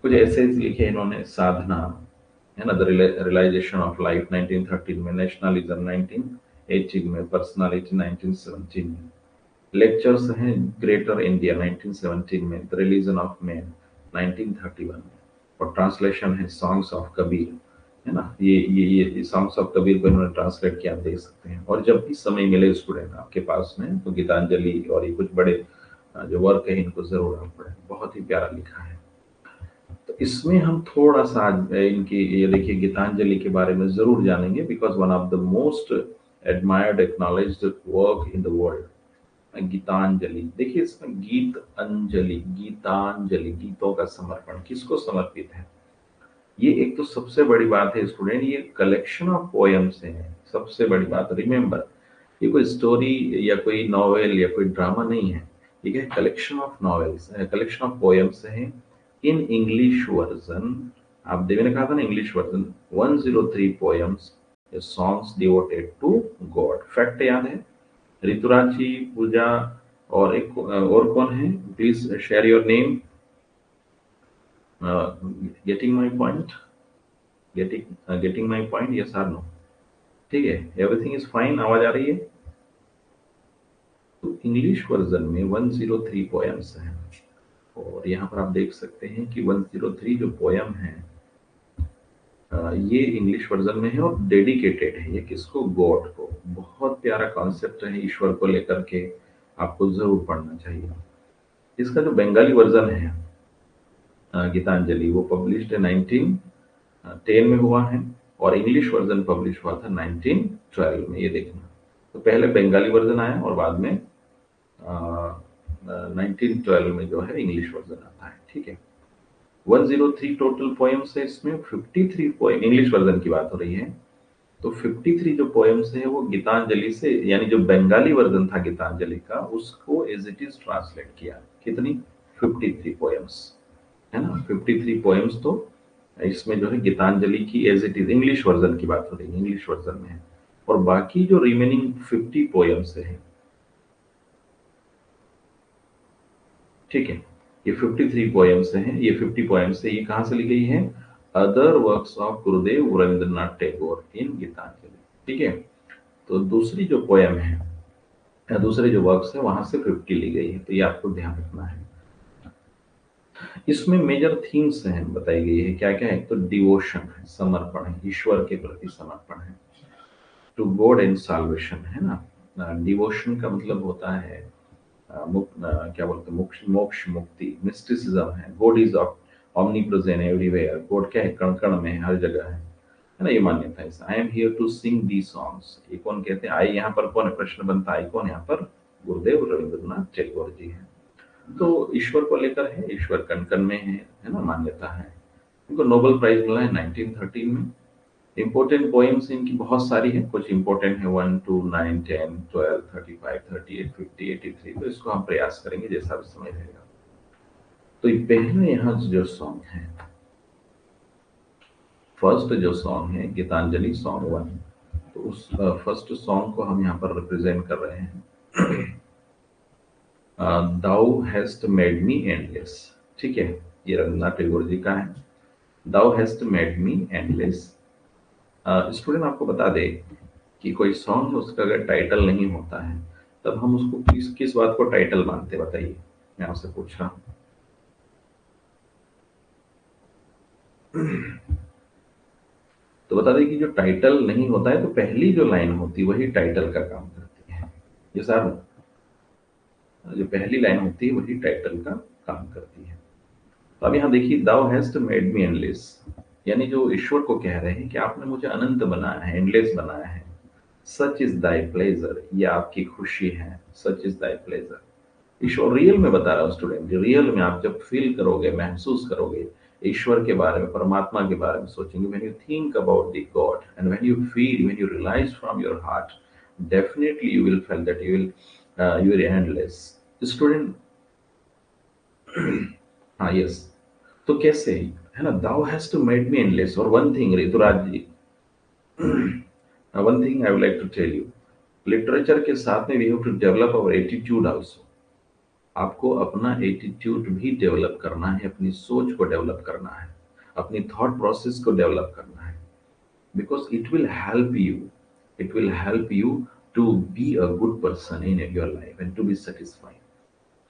कुछ ऐसे लिखे हैं इन्होंने, साधना है ना, द रियलाइजेशन ऑफ लाइफ 1913 में, नेशनलिज्म 1918 में, पर्सनालिटी 1917 में। लेक्चर्स हैं ग्रेटर इंडिया 1917 में, द रिलीजन ऑफ मैन 1931 में। और ट्रांसलेशन है सॉन्ग्स ऑफ कबीर, है ना, ये सॉन्ग्स ऑफ कबीर को इन्होंने ट्रांसलेट किया, आप देख सकते हैं। और जब भी समय मिले स्टूडेंट आपके पास में, तो गीतांजलि और ये कुछ बड़े जो वर्क है इनको जरूर आप पढ़ें, बहुत ही प्यारा लिखा है। तो इसमें हम थोड़ा सा आज इनकी ये देखिए गीतांजलि के बारे में जरूर जानेंगे, because one of the most admired acknowledged work in the world. Gitanjali, देखिए इसमें गीत अंजलि, गीतांजलि, गीतों का समर्पण, किसको समर्पित है? ये एक तो सबसे बड़ी बात है स्टूडेंट, ये कलेक्शन ऑफ पोएम्स है, सबसे बड़ी बात रिमेंबर। ये कोई स्टोरी या कोई नॉवेल या कोई ड्रामा नहीं है, ठीक है, collection of novels, collection of poems है इन इंग्लिश वर्जन। आप देवी ने कहा था ना English version, 103 poems, songs devoted to God. Fact याद है? ऋतुराज जी, पूजा और एक और कौन है? Please share your name. Getting my point? Getting my point, yes or no? ठीक है, एवरीथिंग इज फाइन, आवाज आ रही है? तो इंग्लिश वर्जन में 103 पोएम्स हैं, और यहाँ पर आप देख सकते हैं कि 103 जो पोएम है ये इंग्लिश वर्जन में है और डेडिकेटेड है ये किसको? गॉड को। बहुत प्यारा कॉन्सेप्ट है ईश्वर को लेकर के, आपको जरूर पढ़ना चाहिए। इसका जो बंगाली वर्जन है गीतांजलि, वो पब्लिश्ड है 1910 में हुआ है, और इंग्लिश वर्जन पब्लिश हुआ था 1912 में, ये देखना। तो पहले बंगाली वर्जन आया और बाद में 1912 में जो है इंग्लिश वर्जन आता है, ठीक है। 103 टोटल पोएम्स है इसमें, 53 पोएम, इंग्लिश वर्जन की बात हो रही है, तो 53 जो पोएम्स है वो गीतांजलि से, यानी जो बंगाली वर्जन था गीतांजलि का, उसको एज इट इज ट्रांसलेट किया। कितनी? 53 पोएम्स, है ना, 53 पोएम्स। तो इसमें जो है गीतांजलि की as it is English version की बात हो रही है, इंग्लिश वर्जन में है। और बाकी जो रिमेनिंग 50 पोएम्स है, ठीक है, ये 53 पोएम्स हैं, ये 50 पोएम्स है, ये कहाँ से ली गई है? Other works of Gurudev Rabindranath Tagore इन गीतांजलि, ठीक है। तो दूसरी जो पोएम है या दूसरे जो वर्क्स है वहां से 50 ली गई है, तो ये आपको ध्यान रखना है। इसमें मेजर थीम्स हैं बताई गई है, क्या क्या है? तो डिवोशन है, समर्पण है, ईश्वर के प्रति समर्पण है, टू गॉड एंड साल्वेशन, है ना। डिवोशन का मतलब होता है क्या बोलते हैं, मोक्ष, मोक्ष मुक्ति, मिस्टिसिज्म है, God is omni present everywhere, God क्या है? कण कण में है, हर जगह है ना, ये मान्यता है। I am here to sing the songs, ये कौन कहते हैं? आई यहाँ पर कौन है? प्रश्न बनता है, आई कौन यहाँ पर? गुरुदेव रविंद्रनाथ टैगोर जी हैं। तो ईश्वर को लेकर है, ईश्वर कण कण में है ना, मान्यता है। इनको नोबेल प्राइज मिला है 1913 में। इम्पोर्टेंट पोएम्स इनकी बहुत सारी है, कुछ इम्पोर्टेंट है 1 2 9 10 12 35 38 50 83, तो इसको हम प्रयास करेंगे जैसा भी समय रहेगा। तो ये पहले यहाँ जो सॉन्ग है, फर्स्ट जो सॉन्ग है गीतांजलि सॉन्ग 1, तो उस फर्स्ट सॉन्ग को हम यहाँ पर रिप्रेजेंट कर रहे हैं। Thou hast made me endless, ठीक है, ये रविन्द्रनाथ टैगोर जी का है। Thou hast made me endless. Student आपको बता दे कि कोई सॉन्ग उसका अगर टाइटल नहीं होता है, तब हम उसको किस किस बात को टाइटल मानते, बताइए, मैं आपसे पूछ रहा हूँ। तो बता दें कि जो टाइटल नहीं होता है, तो पहली जो लाइन होती है वही टाइटल का काम करती है। ये सर, जो पहली लाइन होती है वही टाइटल का काम करती है। तो अब यहाँ देखिए, thou hast made me endless, यानी जो ईश्वर को कह रहे हैं कि आपने मुझे अनंत बनाया है, एंडलेस बनाया है। सच इज दाई प्लेजर, ये आपकी खुशी है, such is thy pleasure. Ishwar real में बता रहा हूँ स्टूडेंट, रियल में आप जब फील करोगे, महसूस करोगे ईश्वर के बारे में, परमात्मा के बारे में सोचेंगे, when you think about the God and when you feel, when you realize from your heart, definitely you will feel that you are endless. Student, हाँ यस, तो कैसे है ना, thou hast to made me endless. और one thing Rituraj ji, one thing I would like to tell you, literature के साथ में we have to develop our attitude also. आपको अपना एटीट्यूड भी डेवलप करना है, अपनी सोच को डेवलप करना है, अपनी थॉट प्रोसेस को डेवलप करना है, because it will help you to be a good person in your life and to be satisfied.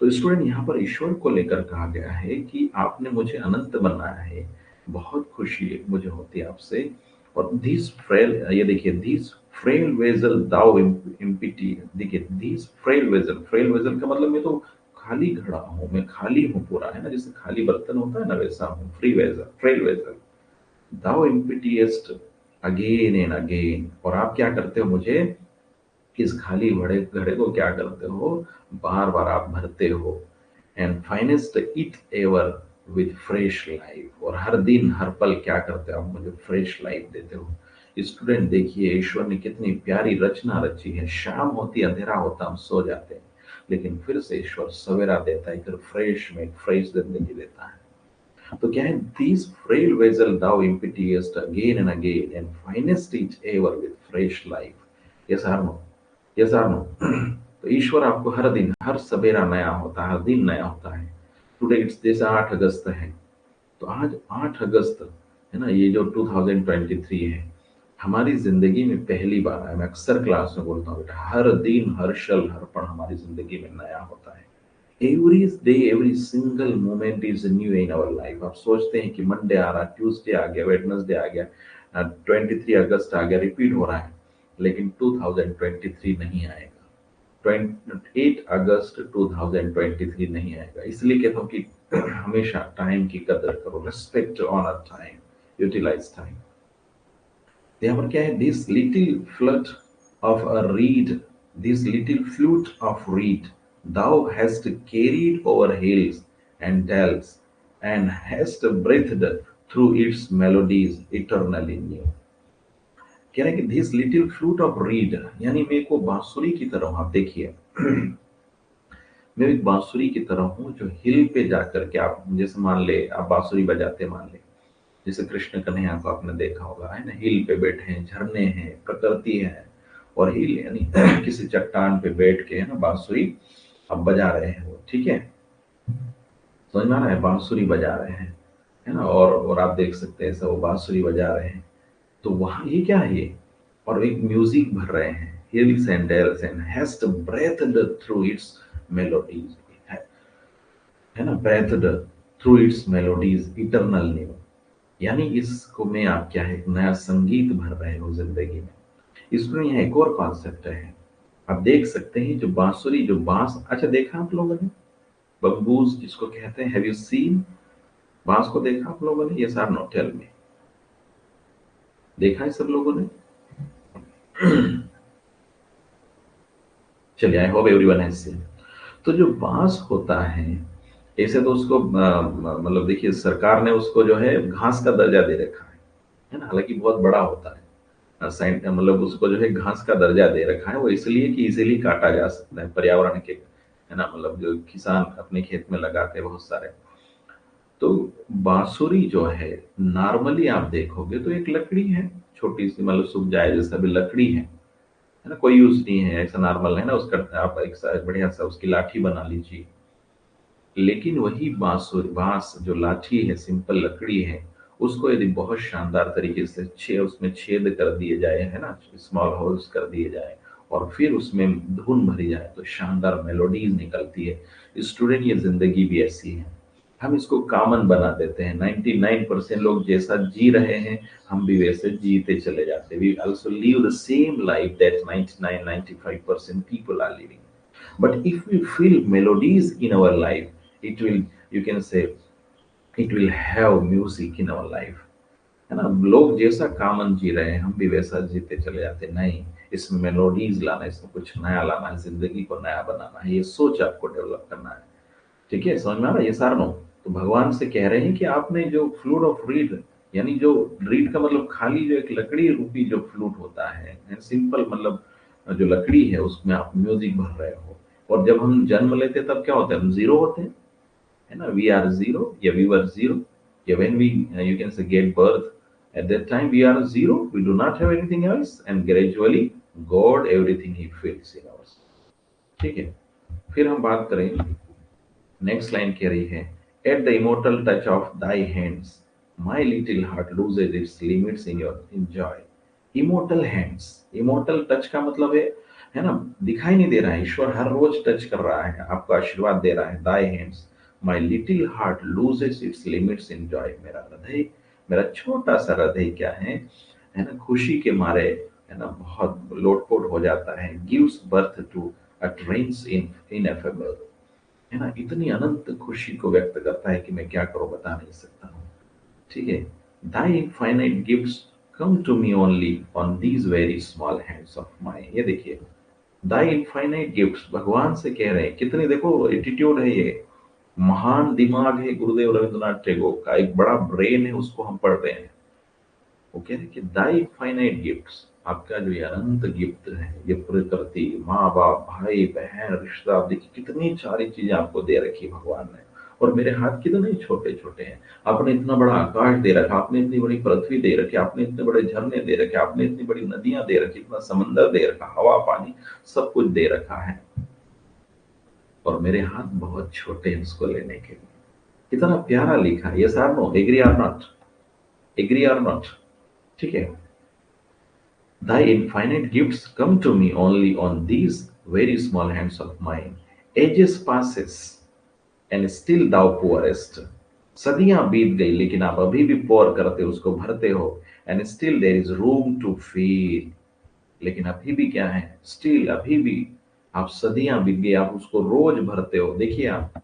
तो स्टूडेंट यहाँ पर ईश्वर को लेकर कहा गया है कि आपने मुझे अनंत बनाया है, बहुत खुशी मुझे होती है आपसे। और दिस फ्रेल, ये देखिए, this frail vessel thou emptiest, देखिए दिस फ्रेल वेजल का मतलब मैं तो खाली खड़ा हूँ, मैं खाली हूँ पूरा, है ना, जैसे खाली बर्तन होता है ना, वैसा हूँ, frail vessel thou emptiest again and again. और आप क्या करते हो, मुझे इस खाली घड़े घड़े को क्या करते हो, बार बार आप भरते हो। And finest it ever with fresh life, और हर दिन हर पल क्या करते हो, आप मुझे फ्रेश लाइफ देते हो। स्टूडेंट देखिए, ईश्वर ने कितनी प्यारी रचना रची है। शाम होती, अंधेरा होता, हम सो जाते हैं, लेकिन फिर से ईश्वर सवेरा देता है, फिर फ्रेश में फ्रेश जिंदगी देता है। तो क्या है, these frail vessel thou emptiest again and again and finest each ever with fresh life. Yes or no? Yes or no? तो ईश्वर आपको हर दिन, हर सवेरा नया होता है, हर दिन नया होता है। टुडे इट्स, जैसे 8 अगस्त है, तो आज 8 अगस्त है ना, ये जो 2023 है, हमारी जिंदगी में पहली बार है। मैं अक्सर क्लास में बोलता हूँ बेटा, हर दिन, हर क्षण, हर पल हमारी जिंदगी में नया होता है। Every day, every single moment is new in our life. आप सोचते हैं कि मंडे आ रहा, ट्यूसडे आ गया, वेडनेसडे आ गया, 23 अगस्त आ गया, रिपीट हो रहा है, लेकिन 2023 नहीं आएगा। 8 अगस्त 2023 नहीं आएगा। इसलिए कहता हूँ कि हमेशा टाइम की कदर करो, respect honour time, utilise time. यहाँ पर क्या है, this little flute of a reed, this little flute of reed thou hast carried over hills and dales and hast breathed through its melodies eternally new। कह रहे हैं कि this little flute of read, यानी मैं को बांसुरी की तरह हूं। आप देखिए, मैं एक बांसुरी की तरह हूं जो हिल पे जाकर के, आप जैसे मान ले आप बांसुरी बजाते, मान ले जैसे कृष्ण कन्हैया को आपने देखा होगा, है ना, हिल पे बैठे हैं, झरने हैं, प्रकृति है, और हिल यानी किसी चट्टान पे बैठ के, है ना, बांसुरी अब बजा रहे हैं वो, ठीक है, समझ में आ रहा है, बांसुरी बजा रहे हैं, है ना, और आप देख सकते हैं ऐसा वो बांसुरी बजा रहे हैं। तो वहां ये क्या है, ये और एक म्यूजिक भर रहे हैं, hills and dales and hast breathed through its melodies, है ना, breathed through its melodies eternal new। यानी इसको में आप क्या है, एक नया संगीत भर रहे हो जिंदगी में। इसमें यहाँ एक और कॉन्सेप्ट है, आप देख सकते हैं, जो बांसुरी, जो बांस, अच्छा देखा आप लोगों ने, बम्बूज जिसको कहते हैं, हैव यू सीन, बांस को देखा आप लोगों ने, ये सार नो, टेल में देखा है सब लोगों ने? चलिए, आई होप एवरीवन हैज सीन। तो जो बांस होता है, ऐसे तो उसको मतलब देखिए, सरकार ने उसको जो है घास का दर्जा दे रखा है ना, हालांकि बहुत बड़ा होता है, मतलब उसको जो है घास का दर्जा दे रखा है, वो इसलिए कि इजीली काटा जा सकता है, पर्यावरण के, है ना, मतलब जो किसान अपने खेत में लगाते हैं बहुत सारे। तो बांसुरी जो है, नॉर्मली आप देखोगे तो एक लकड़ी है, छोटी सी, मतलब सूख जाए जैसा भी लकड़ी है ना, कोई यूज नहीं है, ऐसा नॉर्मल है ना उसका, आप एक बढ़िया सा उसकी लाठी बना लीजिए। लेकिन वही बांसुरी, बांस जो लाठी है, सिंपल लकड़ी है, उसको यदि बहुत शानदार तरीके से उसमें छेद कर दिए जाए, है ना, स्मॉल होल्स कर दिए जाए, और फिर उसमें धुन भरी जाए, तो शानदार मेलोडीज निकलती है। स्टूडेंट, ये जिंदगी भी ऐसी है, हम इसको कॉमन बना देते हैं। 99% लोग जैसा जी रहे हैं, हम भी वैसे जीते चले जाते हैं। We also live the same life that 99-95% people are living. But if we feel melodies in our life, it will, you can say, it will have music in our life, है ना। लोग जैसा कॉमन जी रहे हैं, हम भी वैसा जीते चले जाते हैं। नहीं, इसमें मेलोडीज लाना है, इसमें कुछ नया लाना है, जिंदगी को नया बनाना है, ये सोच आपको डेवलप करना है। ठीक है, समझ में आ रहा है ये सारनो? तो भगवान से कह रहे हैं कि आपने जो फ्लूट ऑफ रीड, यानी जो रीड का मतलब खाली जो एक लकड़ी रूपी जो फ्लूट होता है, सिंपल मतलब जो लकड़ी है, उसमें आप म्यूजिक भर रहे हो। और जब हम जन्म लेते हैं तब क्या होता है, हम जीरो होते हैं, है ना, वी आर जीरो, या वी वर जीरो, या when we, you can say, get birth, at that time we are zero, we do not have anything else, and gradually God everything he fills in ours. ठीक है, फिर हम बात करें next line कह रही है, at the immortal touch of thy hands my little heart loses it's limits in your enjoy. Immortal hands, immortal touch का मतलब है ना, दिखाई नहीं दे रहा है, ईश्वर हर रोज टच कर रहा है, आपको आशीर्वाद दे रहा है। Thy hands my little heart loses it's limits in joy. मेरा हृदय, मेरा छोटा सा हृदय क्या है ना, खुशी के मारे है ना बहुत लोटपोट हो जाता है। Gives birth to utterance in ineffable, है ना, इतनी अनंत खुशी को व्यक्त करता है कि मैं क्या करूं, बता नहीं सकता हूँ। ठीक है। Thy infinite gifts come to me only on these very small hands of mine. ये देखिए, दाई इनफाइनाइट गिफ्ट्स भगवान से कह रहे हैं, कितनी देखो एटीट्यूड है ये। महान दिमाग है गुरुदेव रविंद्रनाथ टैगोर का, एक बड़ा ब्रेन है, उसको हम पढ़ रहे हैं। वो कह रहे हैं कि दाई फाइनाइट गिफ्ट्स, आपका जो ये अनंत गिफ्ट है, ये प्रकृति, माँ बाप, भाई बहन, रिश्ता, देखिए कितनी सारी चीजें आपको दे रखी भगवान ने। और मेरे हाथ कितने छोटे छोटे हैं। आपने इतना बड़ा आकाश दे रखा, आपने इतनी बड़ी पृथ्वी दे रखी, आपने इतने बड़े झरने दे रखे, आपने इतनी बड़ी नदियां दे रखी, इतना समंदर दे रखा, हवा पानी सब कुछ दे रखा है, और मेरे हाथ बहुत छोटे हैं उसको लेने के लिए। कितना प्यारा लिखा है। Yes or no, agree or not, agree or not. ठीक है। Thy infinite gifts come to me only on these very small hands of mine. Ages passes and still thou pourest. सदियां बीत गई लेकिन आप अभी भी पोर करते हो, उसको भरते हो। And still there is room to fill, लेकिन अभी भी क्या है, स्टिल अभी भी आप, सदियां बीत गई, आप उसको रोज भरते हो। देखिए आप,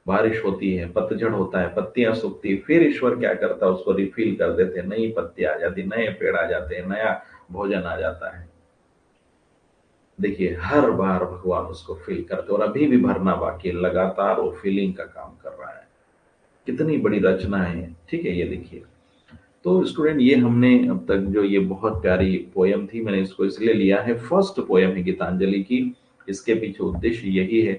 बारिश होती है, पतझड़ होता है, पत्तियां सूखती है, फिर ईश्वर क्या करता है, उसको रिफिल कर देते हैं, नई पत्ती आ जाती, नए पेड़ आ जाते हैं, नया भोजन आ जाता है। देखिए हर बार भगवान उसको फिल करते, और अभी भी भरना बाकी है, लगातार वो फिलिंग का काम कर रहा है। कितनी बड़ी रचना है। ठीक है। ये देखिए, तो स्टूडेंट, ये हमने अब तक जो ये बहुत प्यारी पोयम थी, मैंने इसको इसलिए लिया है, फर्स्ट पोयम है गीतांजलि की। इसके पीछे उद्देश्य यही है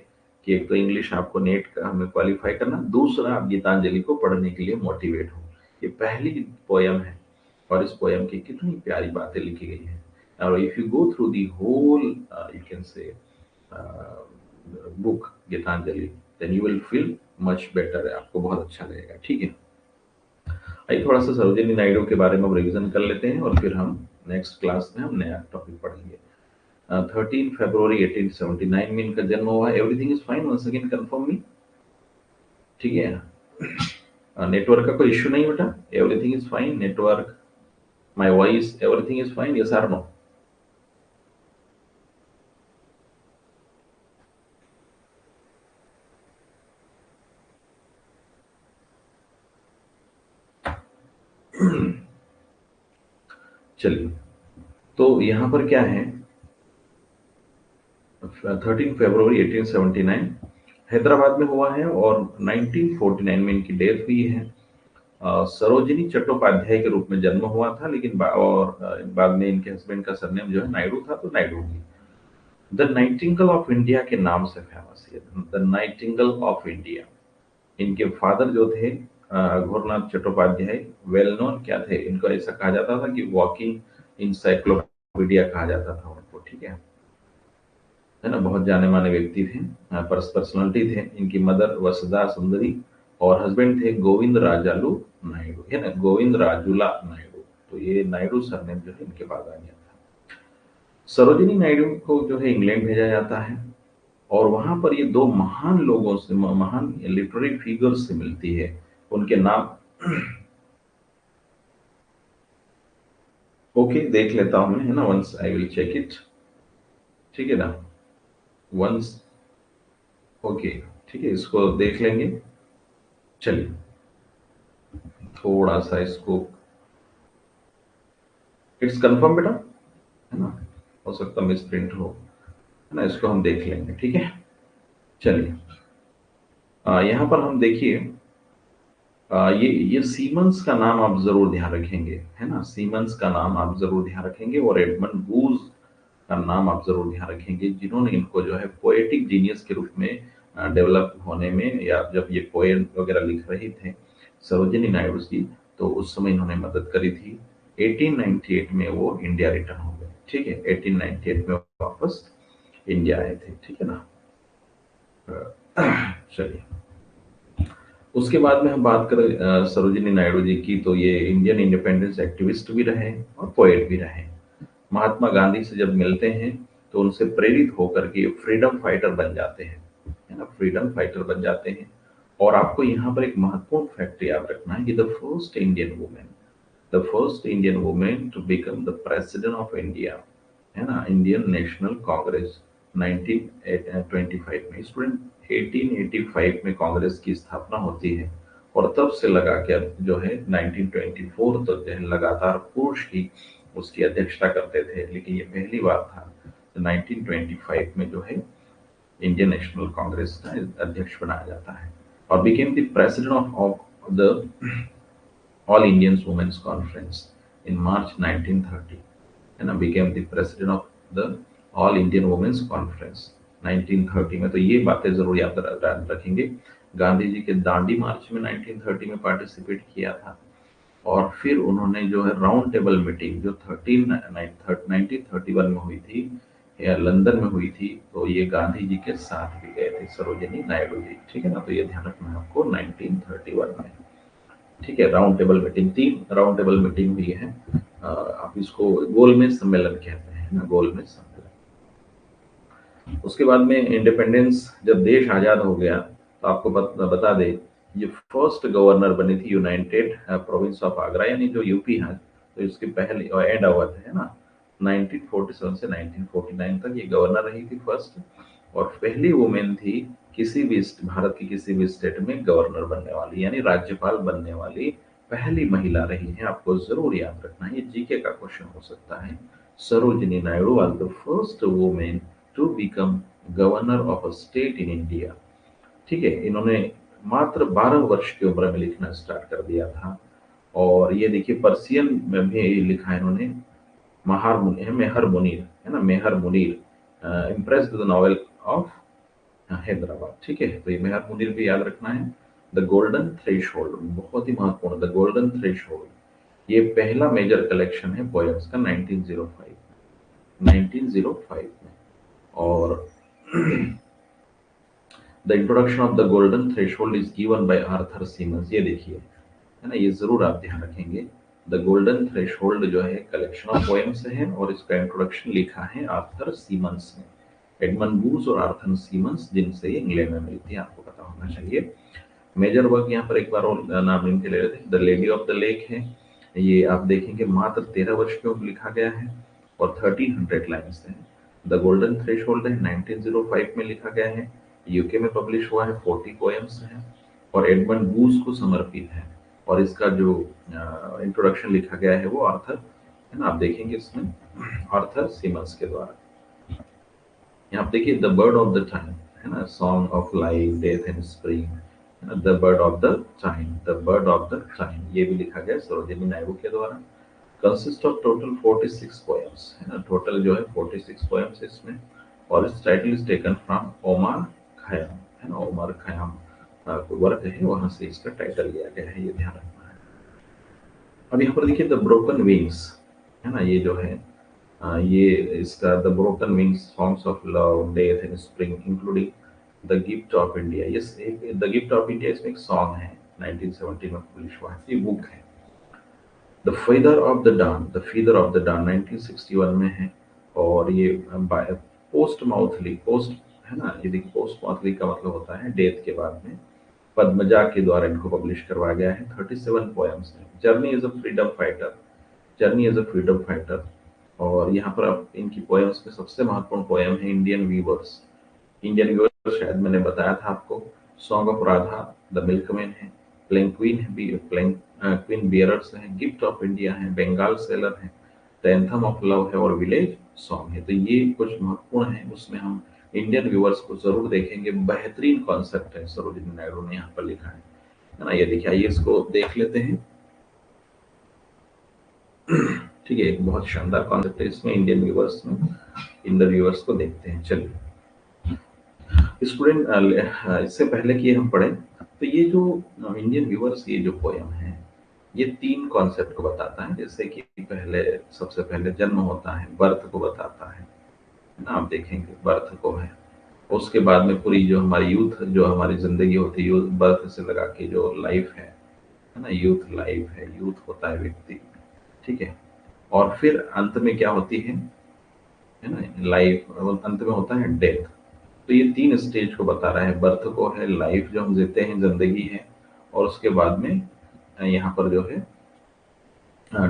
कि एक तो इंग्लिश आपको नेट का हमें क्वालिफाई करना, दूसरा आप गीतांजलि को पढ़ने के लिए मोटिवेट हो। ये पहली पोयम है, और इस पोयम की कितनी प्यारी बातें लिखी गई हैं। और if you go through the whole, you can say, book Gitanjali, then you will feel much better, है आपको बहुत अच्छा लगेगा। ठीक है। आइए थोड़ा सा सरोजिनी नायडू के बारे में हम रिवीजन कर लेते हैं, और फिर हम नेक्स्ट क्लास में हम नया टॉपिक पढ़ेंगे। 13 फरवरी 1879 में इनका जन्म हुआ। Everything is fine, once again confirm me. ठीक है। नेटवर्क का कोई इश्यू नहीं बेटा, everything is fine, network, my voice, everything is fine, yes or no? चलिए, तो यहां पर क्या है, 13 फरवरी 1879 हैदराबाद में हुआ है, और 1949 में इनकी डेथ हुई है। सरोजिनी चट्टोपाध्याय के रूप में जन्म हुआ था, लेकिन बाद में इनके हस्बैंड का सरनेम जो है नायडू था, तो नायडू हुई। द नाइटिंगल ऑफ इंडिया के नाम से फेमस है, द नाइटिंगल ऑफ इंडिया। इनके फादर जो थे घोरनाथ चट्टोपाध्याय, वेल नोन क्या थे, इनको ऐसा कहा जाता था कि वॉकिंग इंसाइक्लोपीडिया कहा जाता था उनको। ठीक है ना, बहुत जाने माने व्यक्ति थे, पर्सनालिटी थे। इनकी मदर वसुधा सुंदरी, और हस्बैंड थे गोविंद राजालू नायडू, है ना, गोविंद राजूला नायडू। तो ये नायडू सरनेम जो है इनके बाद आ गया था। सरोजिनी नायडू को जो है इंग्लैंड भेजा जाता है, और वहां पर ये दो महान लोगों से, महान लिटरेरी फिगर से मिलती है। उनके नाम, ओके देख लेता हूं मैं, है ना, once I will check it. ठीक है ना, वंस, ओके, ठीक है, इसको देख लेंगे। चलिए, थोड़ा सा इसको, इट्स कंफर्म बेटा, है ना, हो सकता मिस प्रिंट हो, है ना, इसको हम देख लेंगे। ठीक है। चलिए, यहाँ पर हम देखिए, ये सीमंस का नाम आप जरूर ध्यान रखेंगे, है ना, सीमंस का नाम आप जरूर ध्यान रखेंगे, और एडमंड गूज का नाम आप जरूर ध्यान रखेंगे, जिन्होंने इनको जो है पोएटिक जीनियस के रूप में डेवलप होने में, या जब ये पोएम वगैरह लिख रहे थे सरोजिनी नायडू जी, तो उस समय इन्होंने मदद करी थी। 1898 में वो इंडिया रिटर्न हो गए। ठीक है, 1898 में वापस इंडिया आए थे। ठीक है ना। चलिए। उसके बाद में हम बात करें सरोजिनी नायडू जी की, तो ये इंडियन इंडिपेंडेंस एक्टिविस्ट भी रहे और पोएट भी रहे। महात्मा गांधी से जब मिलते हैं तो उनसे प्रेरित होकर के फ्रीडम फाइटर बन जाते हैं, है ना, फ्रीडम फाइटर बन जाते हैं। और आपको यहाँ पर एक महत्वपूर्ण फैक्ट याद रखना है कि the first Indian women to become the president of India, है ना, इंडियन नेशनल कांग्रेस 1925 में। स्टूडेंट 1885 में कांग्रेस की स्थापना होती है और तब से लगा के अब जो है 1924 तक जो है लगातार पुरुष ही उसकी अध्यक्षता करते थे, लेकिन ये पहली बार था 1925 में जो है इंडियन नेशनल कांग्रेस का अध्यक्ष बनाया जाता है और became the president of the All Indian Women's Conference in March 1930, है ना, became the president of the All Indian Women's Conference 1930 में। तो ये बातें जरूर याद रखेंगे। गांधी जी के दांडी मार्च में 1930 में पार्टिसिपेट किया था और फिर उन्होंने जो है राउंड टेबल मीटिंग जो 1931 में हुई थी या लंदन में हुई थी, तो ये गांधी जी के साथ भी गए थे सरोजिनी नायडू जी, ठीक है ना। तो ये ध्यान रखना है आपको 1931 में, ठीक है। Round table meeting, 3 round table meeting हुई है। आप इसको गोलमेज सम्मेलन कहते हैं ना, गोलमेज सम्मेलन। उसके बाद में इंडिपेंडेंस, जब देश आजाद हो गया तो आपको बता दे, ये फर्स्ट गवर्नर बनी थी यूनाइटेड प्रोविंस ऑफ आगरा, यानी जो यूपी है, तो इसकी पहली और एंड अवध है ना 1947 से 1949 तक ये गवर्नर रही थी फर्स्ट, और पहली वुमेन थी किसी भी भारत की किसी भी स्टेट में गवर्नर बनने वाली, यानी राज्यपाल बनने वाली पहली महिला रही है। आपको जरूर याद रखना है, ये जीके का क्वेश्चन हो सकता है। Sarojini Naidu was the first women to become governor of a state in India, ठीक है। इन्होंने मात्र 12 वर्ष की उम्र में लिखना स्टार्ट कर दिया था। और ये देखिए पर्सियन में भी लिखा है इन्होंने, मेहर मुनीर, है ना, Mehr Munir impressed the novel of Hyderabad, ठीक है। तो ये मेहर मुनीर भी याद रखना है। द गोल्डन थ्रेशोल्ड बहुत ही महत्वपूर्ण, द गोल्डन थ्रेशोल्ड ये पहला मेजर कलेक्शन है पोएम्स का 1905 में। और the introduction of the golden threshold is given by Arthur Siemens, ये देखिए, है ना, ये जरूर आप ध्यान रखेंगे। द गोल्डन थ्रेशोल्ड जो है कलेक्शन ऑफ पोएम्स है और इसका इंट्रोडक्शन लिखा है आर्थर सीमंस ने। एडमंड बूस और आर्थर सीमंस, जिनसे ये इंग्लैंड में मिली थी, आपको पता होना चाहिए। मेजर वर्क यहाँ पर एक बार और नाम लिख के ले लेते हैं, the lady of the lake है। ये आप देखेंगे मात्र 13 वर्ष की उम्र लिखा गया है और 1300 लाइन्स है। द गोल्डन थ्रेशोल्ड है 1905 में लिखा गया है, यूके में पब्लिश हुआ है, 40 पोएम्स है और एडमंड बूस को समर्पित है। और इसका जो इंट्रोडक्शन लिखा गया है वो आर्थर, है ना, आप देखेंगे इसमें आर्थर सीमंस के द्वारा। यहाँ पे देखिए the bird of the time, है ना, song of life, death and spring, the bird of the time, the bird of the time, ये भी लिखा गया सरोजिनी नायडू के द्वारा। कंसिस्ट ऑफ टोटल 46 पोएम्स, है ना, टोटल जो है 46 पोएम्स इसमें। और इस title is taken from Omar Khayyam, है ना, ओमार खयाम वर्क है, वहां से इसका टाइटल लिया गया है, ये ध्यान रखना है। अब यहाँ पर देखिए द ब्रोकन विंग्स, है ना, ये जो है ये इसका the broken wings, songs of love, death and spring including the gift of India, ये द गिफ्ट ऑफ इंडिया इसमें एक सॉन्ग है, 1970 में पब्लिश हुआ है, ये बुक है। The feather of the dawn, the feather of the dawn 1961 में है। और ये पोस्ट माउथली, पोस्ट, है ना, ये देखिए पोस्ट माउथली का मतलब होता है डेथ के बाद में, पद्मजा के द्वारा इनको पब्लिश करवाया गया है। 37 पोएम्स है। Journey as a freedom fighter, journey as a freedom fighter. और यहाँ पर आप इनकी पोएम्स में सबसे महत्वपूर्ण पोएम है इंडियन वीवर्स, इंडियन वीवर्स शायद मैंने बताया था आपको। Song of Radha, the milkman है, प्लेइंग क्वीन है, प्लेइंग क्वीन बियरर्स है, गिफ्ट ऑफ इंडिया है, बंगाल सेलर है, द एंथम ऑफ लव है और विलेज सॉन्ग है। तो ये कुछ महत्वपूर्ण है, उसमें हम इंडियन व्यूअर्स को जरूर देखेंगे। बेहतरीन कॉन्सेप्ट है सरोजिनी नायडू ने यहाँ पर लिखा है ना। ये देखिए, आइए इसको देख लेते हैं। ठीक है, एक बहुत शानदार कॉन्सेप्ट है इसमें, इंडियन व्यूअर्स में, इंडियन व्यूअर्स को देखते हैं। चलिए स्टूडेंट, इससे पहले कि हम पढ़ें, तो ये जो इंडियन व्यूअर्स, ये जो पोयम है, ये 3 कॉन्सेप्ट को बताता है। जैसे कि पहले, सबसे पहले जन्म होता है, बर्थ को बताता है ना, आप देखेंगे बर्थ को है। उसके बाद में पूरी जो हमारी यूथ, जो हमारी जिंदगी होती है, यूथ बर्थ से लगा के जो लाइफ है ना, यूथ लाइफ है, यूथ होता है व्यक्ति, ठीक है। और फिर अंत में क्या होती है ना, लाइफ, अंत में होता है डेथ। तो ये 3 स्टेज को बता रहा है। बर्थ को है लाइफ जो हम जीते हैं, जिंदगी है, और उसके बाद में यहाँ पर जो है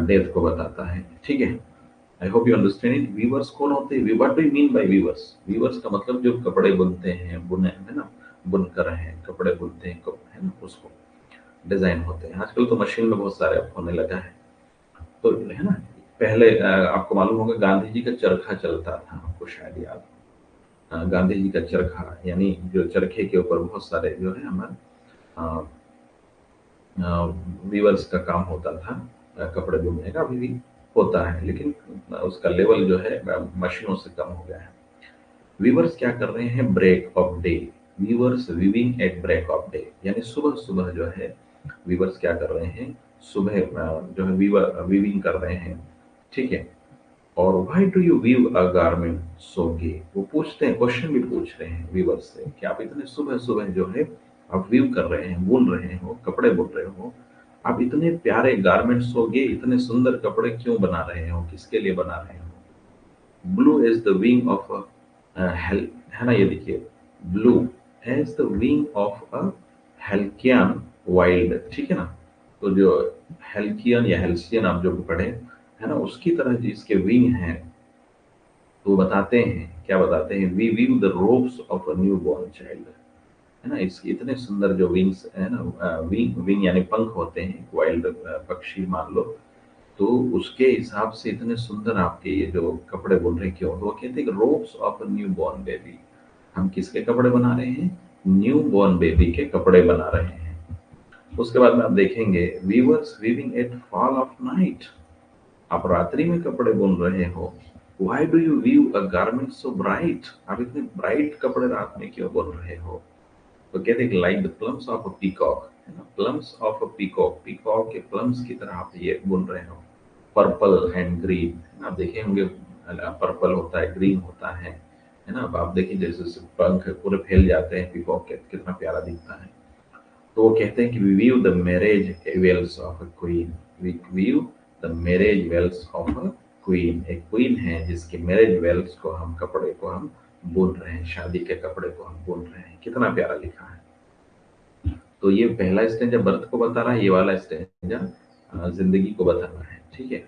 डेथ को बताता है, ठीक है। I hope you understand it. Weavers कौन होते हैं? What do you mean by weavers? Weavers का मतलब जो कपड़े बुनते हैं, बुने है ना, बुनकर हैं, कपड़े बुनते हैं, है ना, उसको डिजाइन होते हैं। आजकल तो मशीन में बहुत सारे अब होने लगा है, तो है ना। पहले आपको मालूम होगा गांधी जी का चरखा चलता था, आपको शायद याद हो। गांधी जी का चरखा, यानी जो चरखे के ऊपर बहुत सारे जो है हमारे वीवर्स का काम होता था। कपड़े बुनने का अभी भी होता है, लेकिन उसका लेवल जो है मशीनों से कम हो गया है। वीवर्स क्या कर रहे हैं? Break of day. Weavers weaving at break of day, यानी सुबह सुबह जो है वीवर्स क्या कर रहे हैं? सुबह जो है वीवर वीविंग कर रहे हैं, ठीक है। और why do you weave a garment so gay? वो पूछते हैं, क्वेश्चन भी पूछ रहे हैं वीवर्स से कि आप इतने सुबह सुबह जो है आप वीव कर रहे हैं, बुन रहे हो, कपड़े बुन रहे हो, आप इतने प्यारे गारमेंट सो गे, इतने सुंदर कपड़े क्यों बना रहे हो, किसके लिए बना रहे हो? Blue is the wing of a हेल, है ना, ये देखिए, blue as the wing of a halcyon wild, ठीक है ना। तो जो हेल्कियन या हेल्सियन आप जो पढ़े है ना, उसकी तरह जिसके विंग हैं, तो बताते हैं, क्या बताते हैं? We weave the robes of a new born child, है ना। इसके इतने सुंदर जो विंग्स है ना, विंग विंग यानी पंख होते हैं, वाइल्ड पक्षी मान लो, तो उसके हिसाब से इतने सुंदर आपके ये जो कपड़े बुन रहे क्यों? तो वो कहते हैं ropes of a new born baby. हम किसके कपड़े बना रहे हैं? न्यू बॉर्न बेबी के कपड़े बना रहे हैं। उसके बाद में आप देखेंगे weavers weaving at fall of night. आप रात्रि में कपड़े बुन रहे हो। Why do you weave a garment so bright? आप इतने ब्राइट कपड़े रात में क्यों बुन रहे हो? तो कहते हैं like the plums of a peacock, है ना, plums of a peacock, peacock के प्लम्स की तरह आप ये बुन रहे हो। पर्पल एंड ग्रीन, आप देखे होंगे, पर्पल होता है, ग्रीन होता है ना। अब आप देखिए जैसे पंख पूरे फैल जाते हैं पीकॉक के, कितना प्यारा दिखता है। तो वो कहते हैं कि we view the marriage veils of a queen, we view the marriage veils of a queen. एक क्वीन है जिसके मैरिज वेल्स को हम, कपड़े को हम बुन रहे हैं, शादी के कपड़े को हम बुन रहे हैं। कितना प्यारा लिखा है। तो ये पहला स्टेंजा बर्थ को बता रहा है, ये वाला स्टेंजा जिंदगी को बताना है, ठीक है।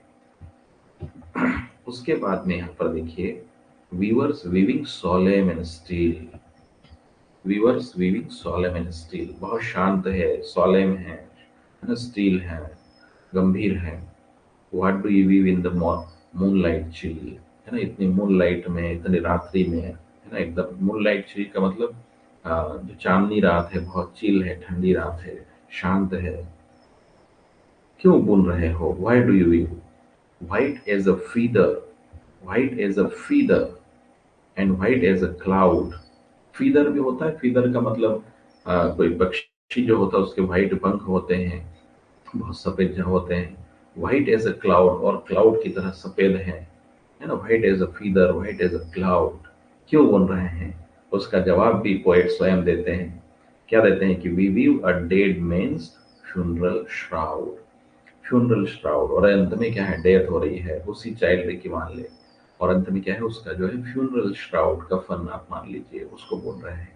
उसके बाद में यहाँ पर देखिए, viewers weaving solemn and steel. Viewers weaving solemn and steel, बहुत शांत है, सोलेम है ना, स्टील है, गंभीर है। What do you weave in the moon light chill, है ना, इतनी मून लाइट में, इतनी रात्रि में, है ना, एकदम मून लाइट चिल का मतलब जो चांदनी रात है, बहुत चिल है, ठंडी रात है, शांत है, क्यों बुन रहे हो? Why do you weave white as a feather, white as a feather and white as a cloud. Feather भी होता है, फीदर का मतलब कोई पक्षी जो होता है उसके व्हाइट पंख होते हैं, बहुत सफेद जो होते हैं। व्हाइट एज अ क्लाउड, और क्लाउड की तरह सफेद है ना, white as a feather, white as a cloud, क्यों बोल रहे हैं? उसका जवाब भी पोएट स्वयं देते हैं। क्या देते हैं? कि we weave a dead man's funeral shroud, funeral shroud. और अंत में क्या है? डेथ हो रही है, उसी चाइल्ड की मान ले, और अंत में क्या है? उसका जो है फ्यूनरल श्राउड, कफन आप मान लीजिए, उसको बोल रहे हैं।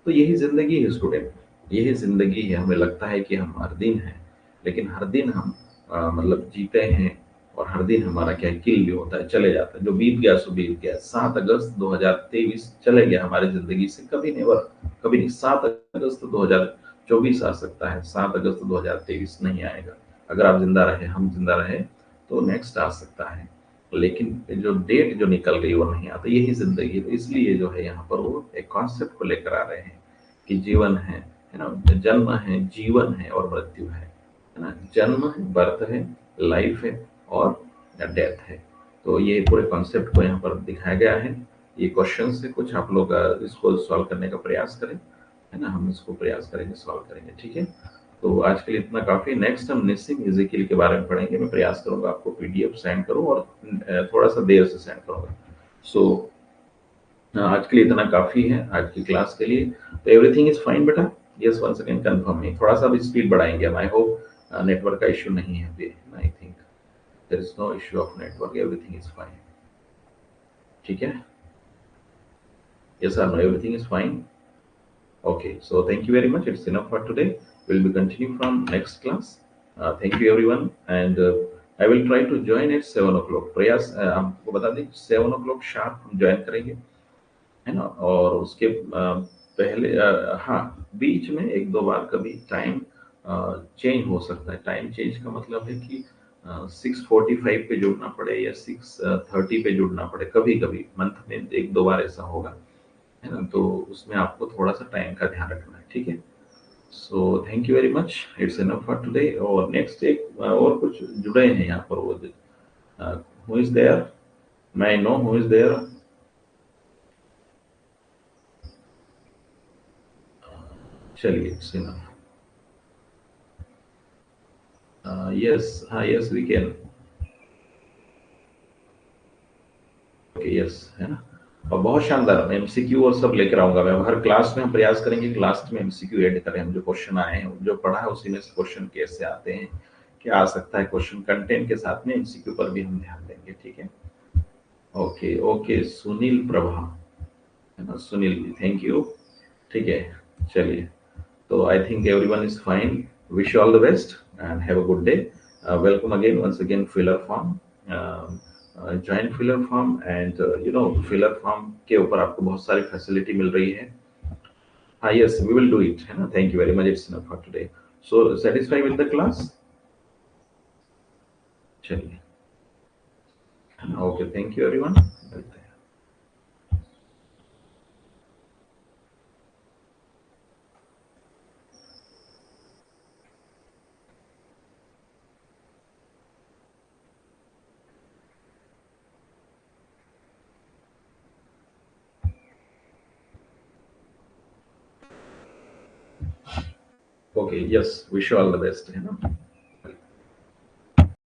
तो यही जिंदगी है स्टूडेंट, यही जिंदगी है। हमें लगता है कि हम हर दिन हैं, लेकिन हर दिन हम मतलब जीते हैं, और हर दिन हमारा क्या किल भी होता है, चले जाता है। जो बीत गया सो बीत गया। 7 अगस्त 2023 चले गया हमारी जिंदगी से, कभी नेवर, कभी नहीं। 7 अगस्त 2024 आ सकता है, 7 अगस्त 2023 नहीं आएगा। अगर आप जिंदा रहे, हम जिंदा रहे, तो नेक्स्ट आ सकता है, लेकिन जो डेट जो निकल गई वो नहीं आता। यही जिंदगी। तो इसलिए जो है यहाँ पर वो एक कॉन्सेप्ट को लेकर आ रहे हैं कि जीवन है ना, जन्म है, जीवन है, और मृत्यु है ना। जन्म है, बर्थ है, लाइफ है, और डेथ है। तो ये पूरे कॉन्सेप्ट को यहाँ पर दिखाया गया है। ये क्वेश्चन से कुछ आप लोग इसको सॉल्व करने का प्रयास करें, है ना। हम इसको प्रयास करेंगे, सॉल्व करेंगे, ठीक है। तो आज के लिए इतना काफी। नेक्स्ट हम निस्सिम इज़ेकियल के बारे में पढ़ेंगे। मैं प्रयास करूंगा आपको पीडीएफ सेंड करूं, और थोड़ा सा देर से सेंड करूंगा। सो आज के लिए इतना काफ़ी है आज की क्लास के लिए। तो एवरीथिंग इज़ फाइन बेटा? Yes, once again confirm me. थोड़ा-सा अब स्पीड बढ़ाएँगे हम। आई होप नेटवर्क का इश्यू नहीं है अभी। I think there is no issue of network, everything is fine. ठीक है? यस और no, everything is fine? Okay, so thank you very much. It's enough for today. We'll be continuing from next class. Thank you everyone, and I will try to join at 7 o'clock. प्रयास आपको बता दें 7 o'clock sharp हम join करेंगे, है ना? और उसके पहले हाँ, बीच में एक दो बार कभी टाइम चेंज हो सकता है। टाइम चेंज का मतलब है कि 6:45 पे जुड़ना पड़े या 6:30 पे जुड़ना पड़े, कभी कभी मंथ में एक दो बार ऐसा होगा, है ना? तो उसमें आपको थोड़ा-सा टाइम का ध्यान रखना है, ठीक है? So thank you very much, it's enough for today. और नेक्स्ट एक और कुछ जुड़े हैं यहाँ पर, वो who is there? May I know who is there? चलिए, इट्स इनफ। यस, हाँ, yes we can. Okay, yes, है ना? और बहुत शानदार, मैं एमसीक्यू और सब लेकर आऊँगा। मैं हर क्लास में हम प्रयास करेंगे कि लास्ट में एमसीक्यू ऐड करें। हम जो क्वेश्चन आए हैं, जो पढ़ा है उसी में से क्वेश्चन कैसे आते हैं, क्या आ सकता है क्वेश्चन, कंटेंट के साथ में एमसीक्यू पर भी हम ध्यान देंगे, ठीक है? ओके, ओके, सुनील प्रभा, है ना? Sunil ji, thank you. ठीक है, चलिए। तो I think everyone is fine. Wish you all the best and have a good day. Welcome again, once again filler form. Join filler form and filler form के ऊपर आपको बहुत सारी फैसिलिटी मिल रही है। हाँ, yes, we will do it, है ना? Thank you very much, it's enough for today. So satisfy with the class? चलिए, ओके, थैंक यू एवरीवन, मिलते हैं। Okay, yes, wish you all the best, है ना?